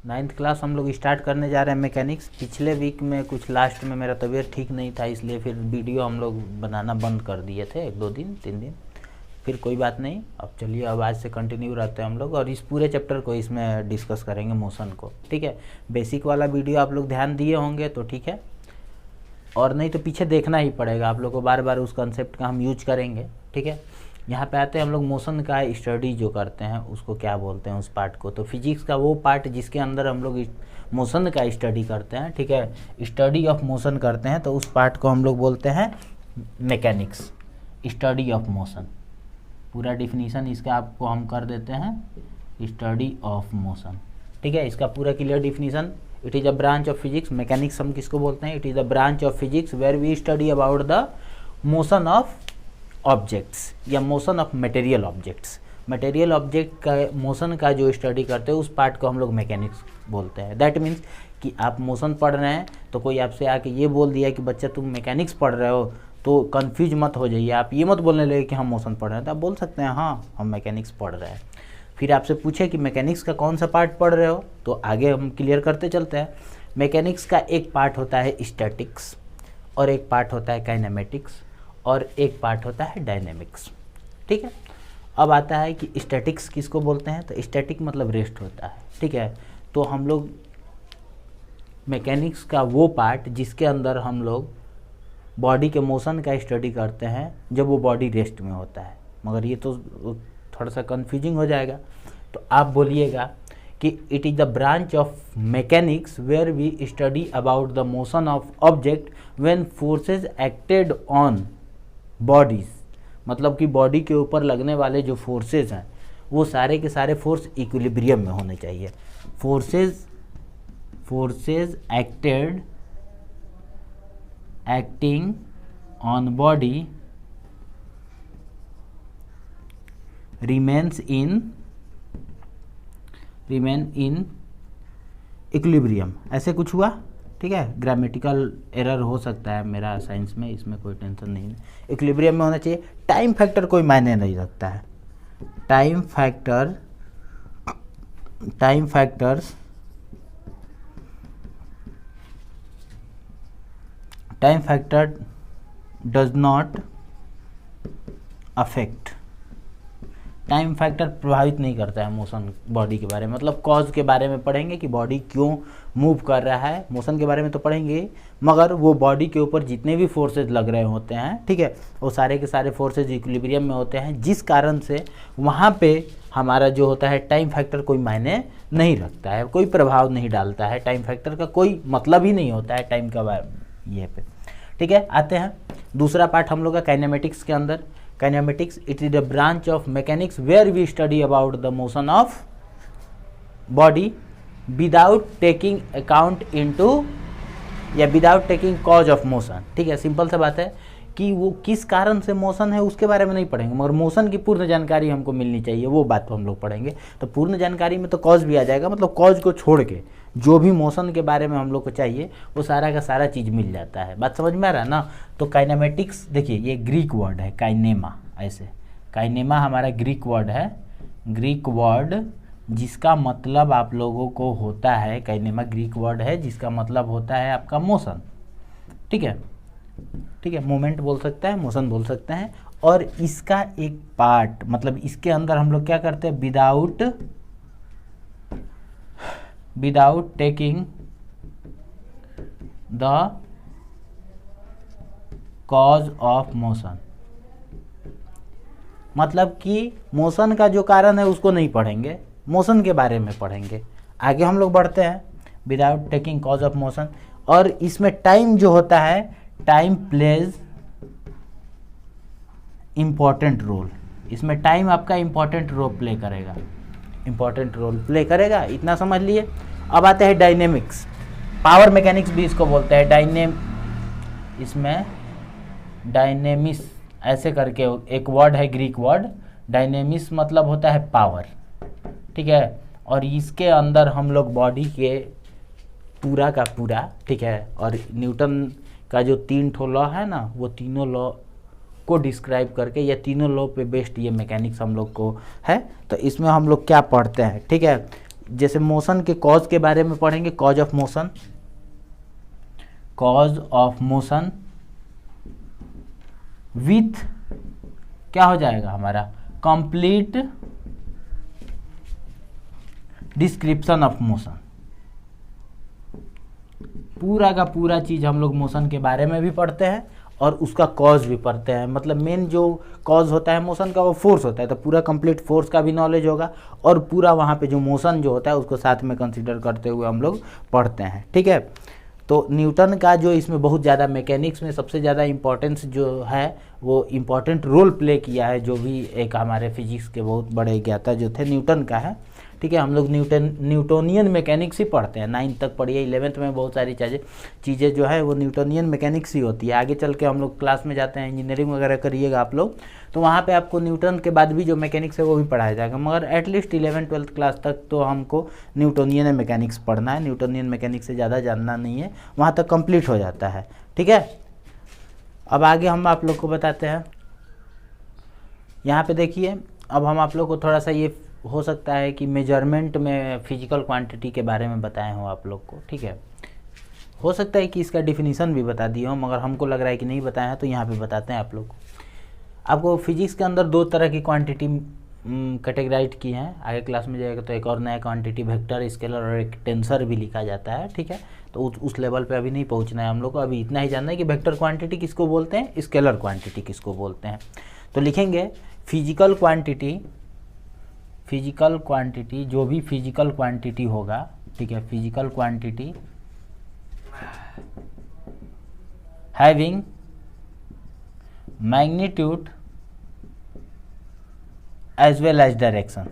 9th class हम लोग start करने जा रहे हैं मैकेनिक्स। पिछले वीक में कुछ लास्ट में मेरा तबीयत ठीक नहीं था, इसलिए फिर वीडियो हम लोग बनाना बंद कर दिए थे 1-2 दिन 3 दिन। फिर कोई बात नहीं, अब चलिए अब आज से कंटिन्यू रहते हैं हम लोग और इस पूरे चैप्टर को इसमें डिस्कस करेंगे, मोशन को। ठीक है, बेसिक वाला वीडियो आप लोग ध्यान दिए होंगे तो ठीक है, और नहीं तो पीछे देखना ही पड़ेगा आप लोग को, बार बार उस कंसेप्ट का हम यूज करेंगे। ठीक है, यहाँ पे आते हैं हम लोग मोशन का स्टडी जो करते हैं उसको क्या बोलते हैं, उस पार्ट को। तो फिजिक्स का वो पार्ट जिसके अंदर हम लोग मोशन का स्टडी करते हैं, ठीक है, स्टडी ऑफ मोशन करते हैं, तो उस पार्ट को हम लोग बोलते हैं मैकेनिक्स, स्टडी ऑफ मोशन। पूरा डिफिनीशन इसका आपको हम कर देते हैं, स्टडी ऑफ मोशन। ठीक है, इसका पूरा clear definition, it is a branch of physics. Mechanics हम किसको बोलते हैं, it is a branch of physics where we study about the motion of objects या motion of material objects. Material object का मोशन का जो स्टडी करते हैं उस पार्ट को हम लोग मैकेनिक्स बोलते हैं। दैट मीन्स कि आप मोशन पढ़ रहे हैं तो कोई आपसे आके ये बोल दिया कि बच्चा तुम मैकेनिक्स पढ़ रहे हो, तो कंफ्यूज मत हो जाइए, आप ये मत बोलने लगे कि हम मोशन पढ़ रहे हैं, तो आप बोल सकते हैं हाँ हम मैकेनिक्स पढ़ रहे हैं। फिर आपसे पूछे कि मैकेनिक्स का कौन सा पार्ट पढ़ रहे हो, तो आगे हम क्लियर करते चलते हैं। मैकेनिक्स का एक पार्ट होता है स्टैटिक्स, और एक पार्ट होता है काइनेमेटिक्स, और एक पार्ट होता है डायनेमिक्स। ठीक है, अब आता है कि स्टैटिक्स किसको बोलते हैं, तो स्टैटिक मतलब रेस्ट होता है। ठीक है, तो हम लोग मैकेनिक्स का वो पार्ट जिसके अंदर हम लोग बॉडी के मोशन का स्टडी करते हैं जब वो बॉडी रेस्ट में होता है। मगर ये तो थोड़ा सा कंफ्यूजिंग हो जाएगा, तो आप बोलिएगा कि it is the branch of mechanics where we study about the motion of object when forces acted on bodies. मतलब कि बॉडी के ऊपर लगने वाले जो फोर्सेज हैं वो सारे के सारे फोर्स इक्विलिब्रियम में होने चाहिए। Forces acting on body remain in equilibrium, ऐसे कुछ हुआ। ठीक है, ग्रामेटिकल एरर हो सकता है मेरा साइंस में, इसमें कोई टेंशन नहीं है, इक्विलिब्रियम में होना चाहिए। टाइम फैक्टर कोई मायने नहीं रखता है, time factor does not affect, time factor प्रभावित नहीं करता है मोशन बॉडी के बारे में। मतलब कॉज के बारे में पढ़ेंगे कि बॉडी क्यों मूव कर रहा है, मोशन के बारे में तो पढ़ेंगे, मगर वो बॉडी के ऊपर जितने भी फोर्सेज लग रहे होते हैं, ठीक है, वो सारे के सारे फोर्सेज इक्विलिब्रियम में होते हैं, जिस कारण से वहाँ पे हमारा जो होता है टाइम फैक्टर कोई मायने नहीं रखता है, कोई प्रभाव नहीं डालता है। टाइम फैक्टर का कोई मतलब ही नहीं होता है टाइम का ये पे। ठीक है, आते हैं दूसरा पार्ट हम लोग का काइनेमेटिक्स के अंदर। Kinematics, it is a branch of mechanics where we study about the motion of body without taking account into या without taking cause of motion। ठीक है, सिंपल सा बात है कि वो किस कारण से मोशन है उसके बारे में नहीं पढ़ेंगे, मगर मोशन की पूर्ण जानकारी हमको मिलनी चाहिए, वो बात तो हम लोग पढ़ेंगे। तो पूर्ण जानकारी में तो कॉज भी आ जाएगा, मतलब कॉज को छोड़ के जो भी मोशन के बारे में हम लोग को चाहिए वो सारा का सारा चीज़ मिल जाता है। बात समझ में आ रहा है ना। तो काइनेमेटिक्स देखिए, ये ग्रीक वर्ड है काइनेमा, ऐसे काइनेमा हमारा ग्रीक वर्ड है, ग्रीक वर्ड जिसका मतलब आप लोगों को होता है, काइनेमा ग्रीक वर्ड है जिसका मतलब होता है आपका मोशन। ठीक है, ठीक है, मूवमेंट बोल सकता है, मोशन बोल सकते हैं। और इसका एक पार्ट, मतलब इसके अंदर हम लोग क्या करते हैं, without taking the cause of motion, मतलब कि मोशन का जो कारण है उसको नहीं पढ़ेंगे, मोशन के बारे में पढ़ेंगे। आगे हम लोग बढ़ते हैं, without taking cause of motion. और इसमें टाइम जो होता है, टाइम प्लेज इंपॉर्टेंट रोल, इसमें टाइम आपका इंपॉर्टेंट रोल प्ले करेगा, इंपॉर्टेंट रोल प्ले करेगा, इतना समझ लिए। अब आते हैं डायनेमिक्स, पावर मैकेनिक्स भी इसको बोलते हैं। इसमें डायनेमिक्स ऐसे करके एक वर्ड है, ग्रीक वर्ड, डायनेमिक्स मतलब होता है पावर। ठीक है, और इसके अंदर हम लोग बॉडी के पूरा का पूरा, ठीक है, और न्यूटन का जो 3 ठो लॉ है ना, वो तीनों लॉ को डिस्क्राइब करके, या तीनों लॉ पे बेस्ड ये मैकेनिक्स हम लोग को है। तो इसमें हम लोग क्या पढ़ते हैं, ठीक है, जैसे मोशन के कॉज के बारे में पढ़ेंगे, cause of motion, cause of motion with क्या हो जाएगा हमारा कंप्लीट डिस्क्रिप्शन ऑफ मोशन। पूरा का पूरा चीज हम लोग मोशन के बारे में भी पढ़ते हैं और उसका कॉज भी पढ़ते हैं। मतलब मेन जो कॉज होता है मोशन का वो फोर्स होता है, तो पूरा कंप्लीट फोर्स का भी नॉलेज होगा और पूरा वहाँ पे जो मोशन जो होता है उसको साथ में कंसीडर करते हुए हम लोग पढ़ते हैं। ठीक है, तो न्यूटन का जो इसमें बहुत ज़्यादा मैकेनिक्स में सबसे ज़्यादा इम्पोर्टेंस जो है वो इम्पोर्टेंट रोल प्ले किया है, जो भी एक हमारे फिजिक्स के बहुत बड़े ज्ञाता जो थे न्यूटन का है। ठीक है, हम लोग न्यूटोनियन मैकेनिक्स ही पढ़ते हैं, 9th तक पढ़िए, 11th में बहुत सारी चीज़ें जो है वो न्यूटोनियन मैकेनिक्स ही होती है। आगे चल के हम लोग क्लास में जाते हैं, इंजीनियरिंग वगैरह करिएगा आप लोग, तो वहाँ पे आपको न्यूटन के बाद भी जो मैकेनिक्स है वो भी पढ़ाया जाएगा, मगर एटलीस्ट 11th-12th क्लास तक तो हमको न्यूटोनियन मैकेनिक्स पढ़ना है। न्यूटोनियन मैकेनिक्स से ज़्यादा जानना नहीं है, वहाँ तक कंप्लीट हो जाता है। ठीक है, अब आगे हम आप लोग को बताते हैं। यहाँ पे देखिए, अब हम आप लोग को थोड़ा सा ये हो सकता है कि मेजरमेंट में फिजिकल क्वांटिटी के बारे में बताए हो आप लोग को। ठीक है, हो सकता है कि इसका डिफिनीशन भी बता दिए हो, मगर हमको लग रहा है कि नहीं बताया है, तो यहाँ पे बताते हैं आप लोग को। आपको फिजिक्स के अंदर 2 तरह की क्वांटिटी कैटेगराइज की हैं। आगे क्लास में जाएगा तो एक और नया क्वांटिटी वेक्टर, स्केलर और एक टेंसर भी लिखा जाता है। ठीक है, तो उस लेवल पे अभी नहीं पहुंचना है हम लोग को, अभी इतना ही जानना है कि वेक्टर क्वांटिटी किसको बोलते हैं, स्केलर क्वांटिटी किसको बोलते हैं। तो लिखेंगे फिजिकल क्वांटिटी जो भी फिजिकल क्वांटिटी होगा, ठीक है, physical quantity having magnitude as well as direction,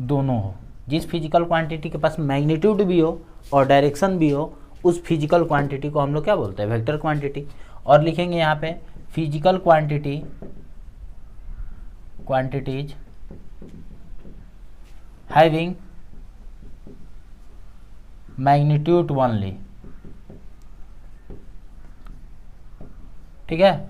दोनों हो। जिस फिजिकल क्वांटिटी के पास मैग्नीट्यूड भी हो और डायरेक्शन भी हो, उस फिजिकल क्वांटिटी को हम लोग क्या बोलते हैं, वेक्टर क्वांटिटी। और लिखेंगे यहाँ पे physical quantities having magnitude only. ठीक है,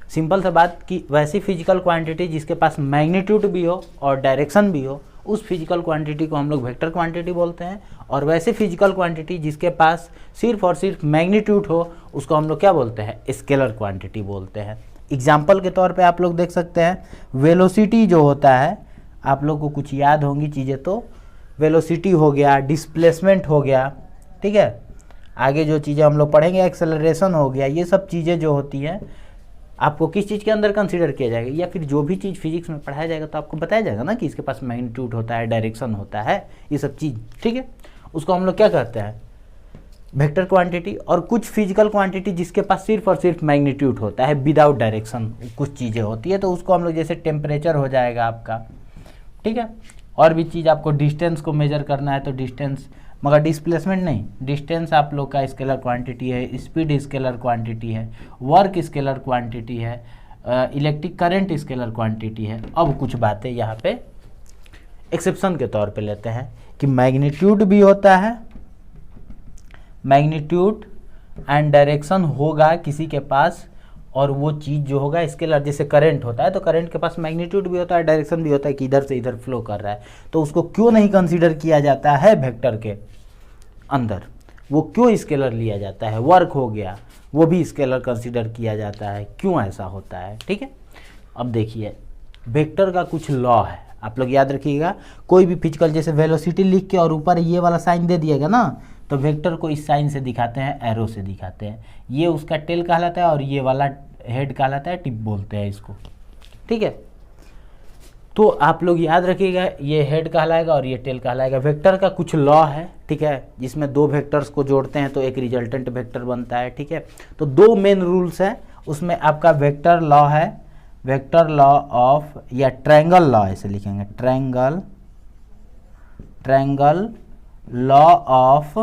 सिंपल सा बात कि वैसी फिजिकल क्वांटिटी जिसके पास मैग्नीट्यूड भी हो और डायरेक्शन भी हो, उस फिजिकल क्वांटिटी को हम लोग वेक्टर क्वांटिटी बोलते हैं। और वैसे फिजिकल क्वांटिटी जिसके पास सिर्फ और सिर्फ मैग्नीट्यूड हो, उसको हम लोग क्या बोलते हैं, स्केलर क्वांटिटी बोलते हैं। एग्जाम्पल के तौर पे आप लोग देख सकते हैं, वेलोसिटी जो होता है, आप लोग को कुछ याद होंगी चीज़ें, तो वेलोसिटी हो गया, डिस्प्लेसमेंट हो गया, ठीक है, आगे जो चीज़ें हम लोग पढ़ेंगे एक्सेलरेशन हो गया, ये सब चीज़ें जो होती हैं आपको किस चीज़ के अंदर कंसीडर किया जाएगा, या फिर जो भी चीज़ फिजिक्स में पढ़ाया जाएगा तो आपको बताया जाएगा ना कि इसके पास मैग्नीट्यूड होता है, डायरेक्शन होता है, ये सब चीज़। ठीक है, उसको हम लोग क्या कहते हैं, वेक्टर क्वांटिटी। और कुछ फिजिकल क्वांटिटी जिसके पास सिर्फ और सिर्फ मैग्नीट्यूड होता है, विदाउट डायरेक्शन कुछ चीज़ें होती है, तो उसको हम लोग, जैसे टेम्परेचर हो जाएगा आपका, ठीक है, और भी चीज़ आपको डिस्टेंस को मेजर करना है तो डिस्टेंस, मगर डिस्प्लेसमेंट नहीं, डिस्टेंस आप लोग का स्केलर क्वांटिटी है, स्पीड स्केलर क्वांटिटी है, वर्क स्केलर क्वांटिटी है, इलेक्ट्रिक करंट स्केलर क्वांटिटी है। अब कुछ बातें यहाँ पे एक्सेप्शन के तौर पे लेते हैं कि मैग्नीट्यूड भी होता है, मैग्नीट्यूड एंड डायरेक्शन होगा किसी के पास, और वो चीज़ जो होगा स्केलर, जैसे करंट होता है तो करंट के पास मैग्नीट्यूड भी होता है, डायरेक्शन भी होता है कि इधर से इधर फ्लो कर रहा है, तो उसको क्यों नहीं कंसीडर किया जाता है वेक्टर के अंदर, वो क्यों स्केलर लिया जाता है। वर्क हो गया, वो भी स्केलर कंसीडर किया जाता है, क्यों ऐसा होता है। ठीक है, अब देखिए वेक्टर का कुछ लॉ है, आप लोग याद रखिएगा। कोई भी फिजिकल, जैसे वेलोसिटी लिख के और ऊपर ये वाला साइन दे दिएगा ना, तो वेक्टर को इस साइन से दिखाते हैं, एरो से दिखाते हैं, ये उसका टेल कहलाता है और ये वाला हेड कहलाता है, टिप बोलते हैं इसको। ठीक है, तो आप लोग याद रखिएगा, ये हेड कहलाएगा और ये टेल कहलाएगा। वेक्टर का कुछ लॉ है, ठीक है, जिसमें 2 वेक्टर्स को जोड़ते हैं तो एक रिजल्टेंट वेक्टर बनता है। ठीक है, तो 2 मेन रूल्स हैं उसमें, आपका वेक्टर लॉ है, वेक्टर लॉ ऑफ, या ट्रायंगल लॉ ऐसे लिखेंगे, triangle law of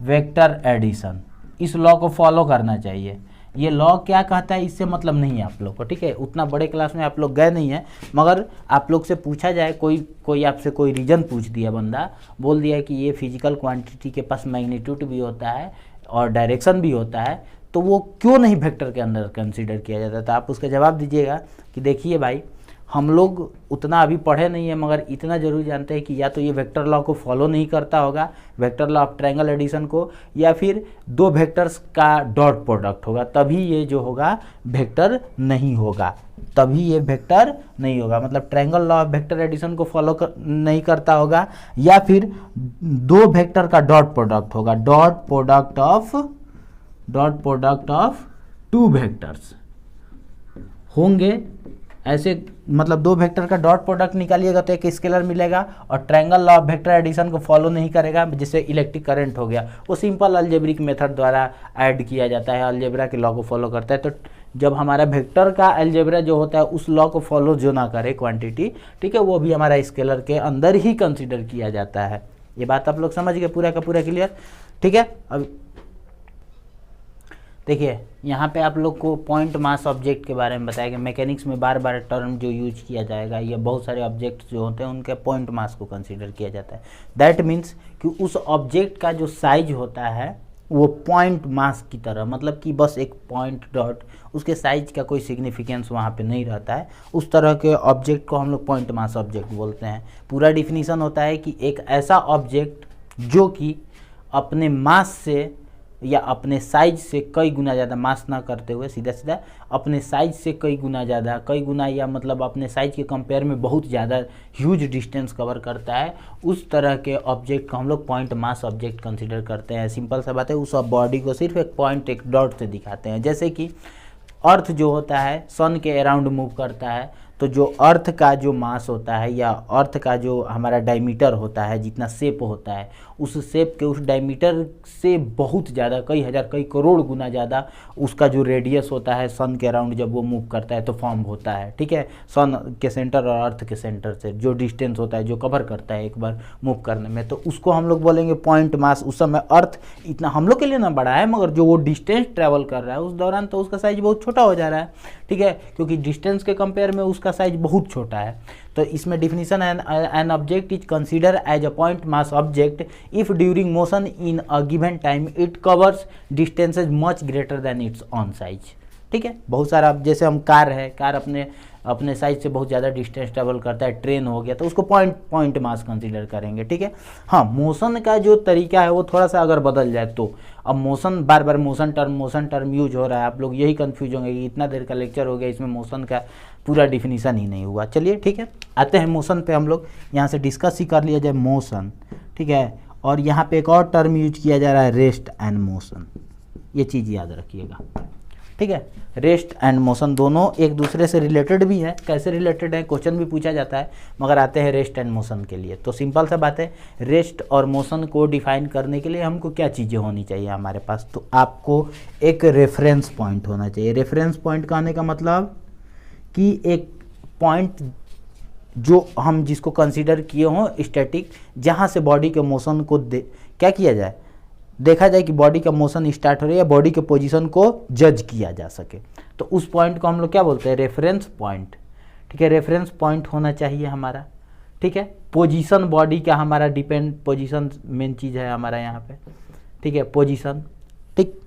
vector addition. इस लॉ को फॉलो करना चाहिए। ये लॉ क्या कहता है इससे मतलब नहीं है आप लोग को, ठीक है, उतना बड़े क्लास में आप लोग गए नहीं हैं, मगर आप लोग से पूछा जाए, कोई आपसे कोई रीजन पूछ दिया, बंदा बोल दिया कि ये फिजिकल क्वांटिटी के पास मैग्नीट्यूड भी होता है और डायरेक्शन भी होता है, तो वो क्यों नहीं वेक्टर के अंदर कंसीडर किया जाता, तो आप उसका जवाब दीजिएगा कि देखिए भाई, हम लोग उतना अभी पढ़े नहीं है, मगर इतना जरूर जानते हैं कि या तो ये वेक्टर लॉ को फॉलो नहीं करता होगा, vector law of triangle addition को, या फिर दो वेक्टर्स का डॉट प्रोडक्ट होगा, तभी ये जो होगा वेक्टर नहीं होगा, तभी ये वेक्टर नहीं होगा। मतलब triangle law of vector addition को फॉलो नहीं करता होगा, या फिर दो वेक्टर का डॉट प्रोडक्ट होगा, dot product of two vectors होंगे ऐसे। मतलब दो वेक्टर का डॉट प्रोडक्ट निकालिएगा तो एक स्केलर मिलेगा, और triangle law of vector addition को फॉलो नहीं करेगा, जैसे इलेक्ट्रिक करंट हो गया, वो सिंपल अलजेब्रिक मेथड द्वारा ऐड किया जाता है, अलजेब्रा के लॉ को फॉलो करता है। तो जब हमारा वेक्टर का अलजेब्रा जो होता है उस लॉ को फॉलो जो ना करे क्वांटिटी, ठीक है, वो भी हमारा स्केलर के अंदर ही कंसिडर किया जाता है। ये बात आप लोग समझ गए, पूरा का पूरा क्लियर, ठीक है। अब देखिए यहाँ पे आप लोग को पॉइंट मास ऑब्जेक्ट के बारे में बताया गया। मैकेनिक्स में बार बार टर्म जो यूज किया जाएगा, या बहुत सारे ऑब्जेक्ट जो होते हैं उनके पॉइंट मास को कंसीडर किया जाता है। दैट मीन्स कि उस ऑब्जेक्ट का जो साइज होता है वो पॉइंट मास की तरह, मतलब कि बस एक पॉइंट डॉट, उसके साइज का कोई सिग्निफिकेंस वहाँ पे नहीं रहता है, उस तरह के ऑब्जेक्ट को हम लोग पॉइंट मास ऑब्जेक्ट बोलते हैं। पूरा डिफिनीसन होता है कि एक ऐसा ऑब्जेक्ट जो कि अपने मास से या अपने साइज से कई गुना ज़्यादा, मास ना करते हुए सीधा सीधा अपने साइज से कई गुना ज़्यादा, कई गुना या मतलब अपने साइज के कंपेयर में बहुत ज़्यादा ह्यूज डिस्टेंस कवर करता है, उस तरह के ऑब्जेक्ट को हम लोग पॉइंट मास ऑब्जेक्ट कंसीडर करते हैं। सिंपल सा बात है, उस बॉडी को सिर्फ एक पॉइंट, एक डॉट से दिखाते हैं। जैसे कि अर्थ जो होता है सन के अराउंड मूव करता है, तो जो अर्थ का जो मास होता है या अर्थ का जो हमारा डायमीटर होता है, जितना शेप होता है, उस शेप के उस डायमीटर से बहुत ज़्यादा, कई हज़ार कई करोड़ गुना ज़्यादा उसका जो रेडियस होता है सन के अराउंड जब वो मूव करता है तो फॉर्म होता है, ठीक है। सन के सेंटर और अर्थ के सेंटर से जो डिस्टेंस होता है, जो कवर करता है एक बार मूव करने में, तो उसको हम लोग बोलेंगे पॉइंट मास। उस समय अर्थ इतना हम लोग के लिए ना बड़ा है, मगर जो वो डिस्टेंस ट्रैवल कर रहा है उस दौरान तो उसका साइज बहुत छोटा हो जा रहा है, ठीक है, क्योंकि डिस्टेंस के कंपेयर में उसका साइज बहुत छोटा है। तो इसमें definition an object is consider as a point mass object if during motion in a given time it covers distances much greater than its own size, ठीक है। बहुत सारा, जैसे हम कार है, कार अपने साइज से बहुत ज़्यादा डिस्टेंस ट्रेवल करता है, ट्रेन हो गया, तो उसको पॉइंट मास कंसीडर करेंगे, ठीक है। हाँ, मोशन का जो तरीका है वो थोड़ा सा अगर बदल जाए तो, अब मोशन बार बार मोशन टर्म यूज हो रहा है, आप लोग यही कंफ्यूज होंगे कि इतना देर का लेक्चर हो गया, इसमें मोशन का पूरा डिफिनीशन ही नहीं हुआ। चलिए ठीक है, आते हैं मोशन पे। हम लोग यहाँ से डिस्कस ही कर लिया जाए मोशन, ठीक है। और यहाँ पे एक और टर्म यूज किया जा रहा है, रेस्ट एंड मोशन, ये चीज़ याद रखिएगा, ठीक है। रेस्ट एंड मोशन दोनों एक दूसरे से रिलेटेड भी है। कैसे रिलेटेड है, क्वेश्चन भी पूछा जाता है, मगर आते हैं रेस्ट एंड मोशन के लिए। तो सिंपल सा बात है, रेस्ट और मोशन को डिफाइन करने के लिए हमको क्या चीज़ें होनी चाहिए हमारे पास, तो आपको एक रेफरेंस पॉइंट होना चाहिए। रेफरेंस पॉइंट कहने का मतलब कि एक पॉइंट जो हम जिसको कंसीडर किए हों स्टैटिक, जहाँ से बॉडी के मोशन को क्या किया जाए, देखा जाए कि बॉडी का मोशन स्टार्ट हो रही है, बॉडी के पोजीशन को जज किया जा सके, तो उस पॉइंट को हम लोग क्या बोलते हैं, रेफरेंस पॉइंट, ठीक है। रेफरेंस पॉइंट होना चाहिए हमारा, ठीक है। पोजीशन बॉडी का हमारा डिपेंड, पोजीशन मेन चीज़ है हमारा यहाँ पे, ठीक है, पोजीशन, ठीक।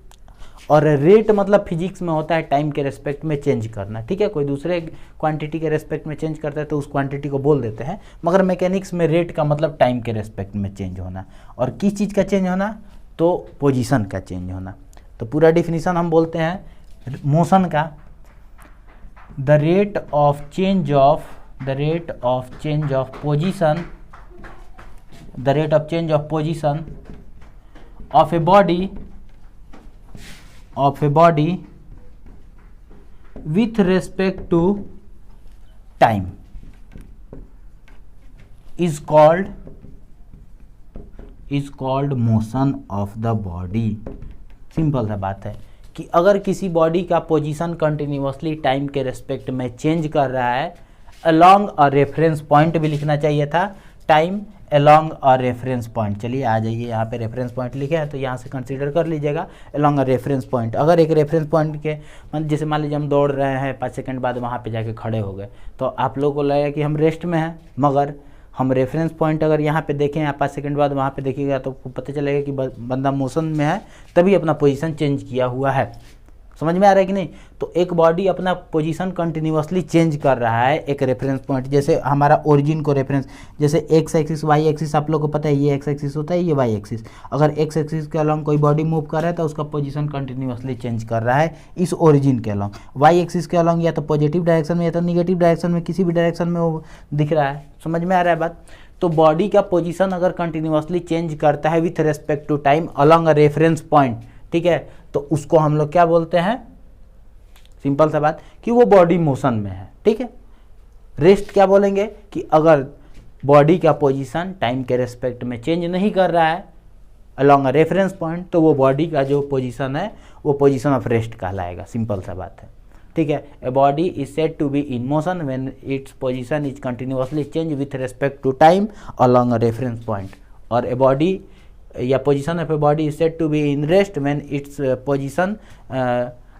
और रेट मतलब फिजिक्स में होता है टाइम के रेस्पेक्ट में चेंज करना, ठीक है। कोई दूसरे क्वांटिटी के रेस्पेक्ट में चेंज करता है तो उस क्वांटिटी को बोल देते हैं, मगर मैकेनिक्स में रेट का मतलब टाइम के रेस्पेक्ट में चेंज होना। और किस चीज़ का चेंज होना, तो पोजीशन का चेंज होना। तो पूरा डिफिनीशन हम बोलते हैं मोशन का, the rate of change of position, the rate of change of position of a body with respect to time is called motion of the body। Simple सा बात है कि अगर किसी बॉडी का पोजीशन कंटिन्यूअसली टाइम के respect में change कर रहा है, अलोंग अ रेफरेंस पॉइंट भी लिखना चाहिए था, time along a reference point. चलिए आ जाइए, यहाँ पे रेफरेंस पॉइंट लिखे हैं तो यहाँ से कंसीडर कर लीजिएगा अलोंग अ रेफरेंस पॉइंट। अगर एक रेफरेंस पॉइंट के जैसे मान लीजिए हम दौड़ रहे हैं, 5 सेकंड बाद वहाँ पे जाके खड़े हो गए, तो आप लोगों को लगेगा कि हम रेस्ट में हैं, मगर हम रेफरेंस पॉइंट अगर यहाँ पे देखें या 5 सेकंड बाद वहाँ पे देखिएगा तो पता चलेगा कि बंदा मोशन में है, तभी अपना पोजीशन चेंज किया हुआ है। समझ में आ रहा है कि नहीं? तो एक बॉडी अपना पोजीशन कंटिन्यूअसली चेंज कर रहा है एक रेफरेंस पॉइंट, जैसे हमारा ओरिजिन को रेफरेंस, जैसे एक्स एक्सिस वाई एक्सिस आप लोग को पता है, ये एक्स एक्सिस होता है, ये वाई एक्सिस। अगर एक्स एक्सिस के अलॉन्ग कोई बॉडी मूव कर रहा है तो उसका पोजीशन कंटिन्यूअसली चेंज कर रहा है इस ओरिजिन के अलॉन्ग। वाई एक्सिस के अलॉन्ग या तो पॉजिटिव डायरेक्शन में या तो निगेटिव डायरेक्शन में, किसी भी डायरेक्शन में वो दिख रहा है। समझ में आ रहा है बात? तो बॉडी का पोजीशन अगर कंटिन्यूअसली चेंज करता है with respect to time along a reference point, ठीक है, तो उसको हम लोग क्या बोलते हैं? सिंपल सा बात कि वो बॉडी मोशन में है, ठीक है। रेस्ट क्या बोलेंगे कि अगर बॉडी का पोजीशन टाइम के रेस्पेक्ट में चेंज नहीं कर रहा है अलॉन्ग अ रेफरेंस पॉइंट, तो वो बॉडी का जो पोजीशन है वो पोजीशन ऑफ रेस्ट कहलाएगा। सिंपल सा बात है, ठीक है। A body is said to be in motion when its position is continuously change with respect to time along a reference point, और ए बॉडी या position of a body is said to be in rest when its position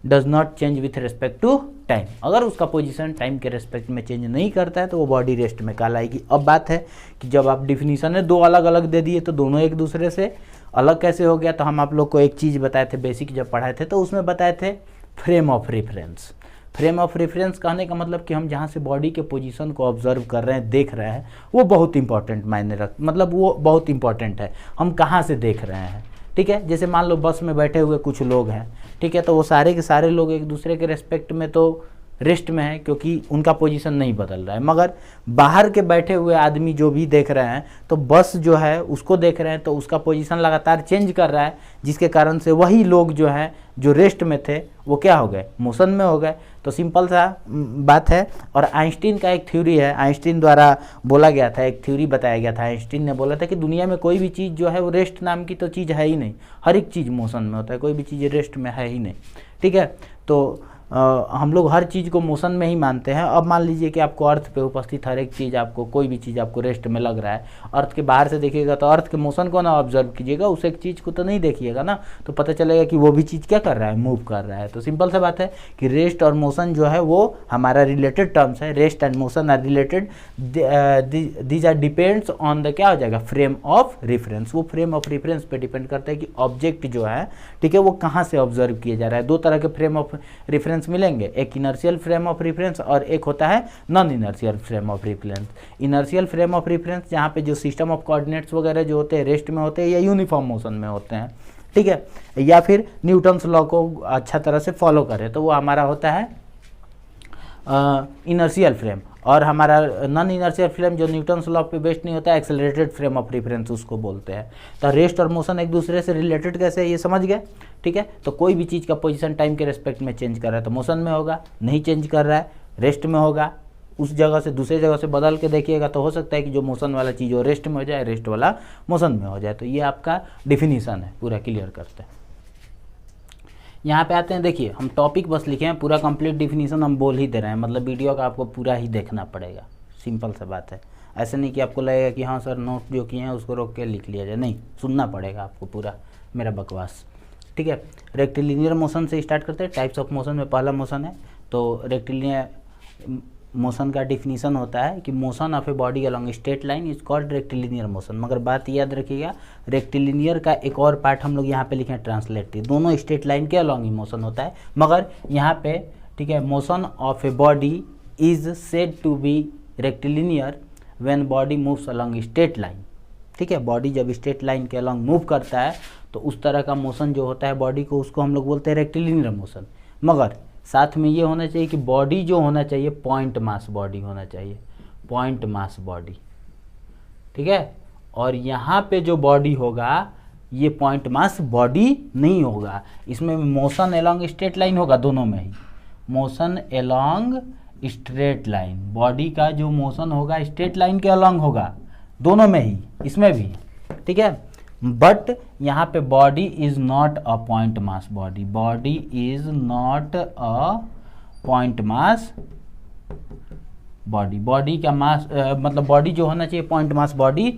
does not change with respect to time. अगर उसका position time के respect में change नहीं करता है तो वो बॉडी रेस्ट में कहलाएगी। अब बात है कि जब आप डिफिनीशन है दो अलग अलग दे दिए तो दोनों एक दूसरे से अलग कैसे हो गया? तो हम आप लोग को एक चीज़ बताए थे बेसिक जब पढ़ाए थे, तो उसमें बताए थे frame of reference. Frame of reference कहने का मतलब कि हम जहाँ से बॉडी के पोजीशन को ऑब्जर्व कर रहे हैं, देख रहे हैं, वो बहुत इंपॉर्टेंट मायने मतलब वो बहुत इंपॉर्टेंट है, हम कहाँ से देख रहे हैं, ठीक है। जैसे मान लो बस में बैठे हुए कुछ लोग हैं, ठीक है, तो वो सारे के सारे लोग एक दूसरे के रेस्पेक्ट में तो रेस्ट में है क्योंकि उनका पोजीशन नहीं बदल रहा है, मगर बाहर के बैठे हुए आदमी जो भी देख रहे हैं तो बस जो है उसको देख रहे हैं तो उसका पोजीशन लगातार चेंज कर रहा है, जिसके कारण से वही लोग जो है जो रेस्ट में थे वो क्या हो गए? मोशन में हो गए। तो सिंपल सा बात है। और आइंस्टीन का एक थ्योरी है, आइंस्टीन द्वारा बोला गया था, एक थ्योरी बताया गया था। आइंस्टीन ने बोला था कि दुनिया में कोई भी चीज़ जो है वो रेस्ट नाम की तो चीज़ है ही नहीं, हर एक चीज़ मोशन में होता है, कोई भी चीज़ रेस्ट में है ही नहीं, ठीक है। तो हम लोग हर चीज़ को मोशन में ही मानते हैं। अब मान लीजिए कि आपको अर्थ पे उपस्थित हर एक चीज़, आपको कोई भी चीज़ आपको रेस्ट में लग रहा है, अर्थ के बाहर से देखिएगा तो अर्थ के मोशन को ना ऑब्जर्व कीजिएगा, उस एक चीज़ को तो नहीं देखिएगा ना, तो पता चलेगा कि वो भी चीज़ क्या कर रहा है? मूव कर रहा है। तो सिंपल सा बात है कि रेस्ट और मोशन जो है वो हमारा रिलेटेड टर्म्स है। Rest and motion are related, these are depends on the क्या हो जाएगा? Frame of reference. वो फ्रेम ऑफ रेफरेंस पे डिपेंड करता है कि ऑब्जेक्ट जो है, ठीक है, वो कहाँ से ऑब्जर्व किया जा रहा है। दो तरह के फ्रेम ऑफ रेफरेंस मिलेंगे, एक इनर्शियल फ्रेम ऑफ रेफरेंस और एक होता है non inertial frame of reference. Inertial frame of reference जहाँ पे जो सिस्टम ऑफ कोऑर्डिनेट्स वगैरह जो होते हैं रेस्ट में होते हैं या यूनिफॉर्म मोशन में होते हैं, ठीक है, या फिर न्यूटन्स लॉ को अच्छा तरह से फॉलो करें तो वो हमारा होता है इनर्शियल फ्रेम। और हमारा नॉन इनर्शियल फ्रेम जो न्यूटन्स लॉ पे बेस्ड नहीं होता है, एक्सेलरेटेड फ्रेम ऑफ रेफरेंस उसको बोलते हैं। तो रेस्ट और मोशन एक दूसरे से रिलेटेड कैसे है ये समझ गए, ठीक है। तो कोई भी चीज़ का पोजीशन टाइम के रेस्पेक्ट में चेंज कर रहा है तो मोशन में होगा, नहीं चेंज कर रहा है रेस्ट में होगा। उस जगह से दूसरे जगह से बदल के देखिएगा तो हो सकता है कि जो मोशन वाला चीज़ हो रेस्ट में हो जाए, रेस्ट वाला मोशन में हो जाए। तो ये आपका डिफिनीसन है, पूरा क्लियर करते हैं। यहाँ पे आते हैं, देखिए हम टॉपिक बस लिखे हैं, पूरा कंप्लीट डिफिनीशन हम बोल ही दे रहे हैं, मतलब वीडियो का आपको पूरा ही देखना पड़ेगा। सिंपल सा बात है, ऐसे नहीं कि आपको लगेगा कि हाँ सर नोट जो किए हैं उसको रोक के लिख लिया जाए, नहीं, सुनना पड़ेगा आपको पूरा मेरा बकवास, ठीक है। रेक्टिलिनियर मोशन से स्टार्ट करते हैं। टाइप्स ऑफ मोशन में पहला मोशन है, तो रेक्टिलिनियर मोशन का डिफिनीशन होता है कि motion of a body along straight line is called rectilinear motion. मगर बात याद रखिएगा, रेक्टिलिनियर का एक और पार्ट हम लोग यहाँ पे लिखे हैं ट्रांसलेटरी। दोनों स्ट्रेट लाइन के अलॉन्ग ही मोशन होता है, मगर यहाँ पे, ठीक है, motion of a body is said to be rectilinear when body moves along straight line, ठीक है। बॉडी जब स्ट्रेट लाइन के अलॉन्ग मूव करता है तो उस तरह का मोशन जो होता है बॉडी को, उसको हम लोग बोलते हैं रेक्टिलिनियर मोशन। मगर साथ में ये होना चाहिए कि बॉडी जो होना चाहिए पॉइंट मास बॉडी होना चाहिए, पॉइंट मास बॉडी, ठीक है। और यहाँ पे जो बॉडी होगा ये पॉइंट मास बॉडी नहीं होगा, इसमें मोशन अलोंग स्ट्रेट लाइन होगा, दोनों में ही motion along straight line, body का जो मोशन होगा स्ट्रेट लाइन के अलोंग होगा, दोनों में ही, इसमें भी, ठीक है। बट यहाँ पे body is not a point mass body, body is not a point mass body, body का मास मतलब बॉडी जो होना चाहिए point mass body,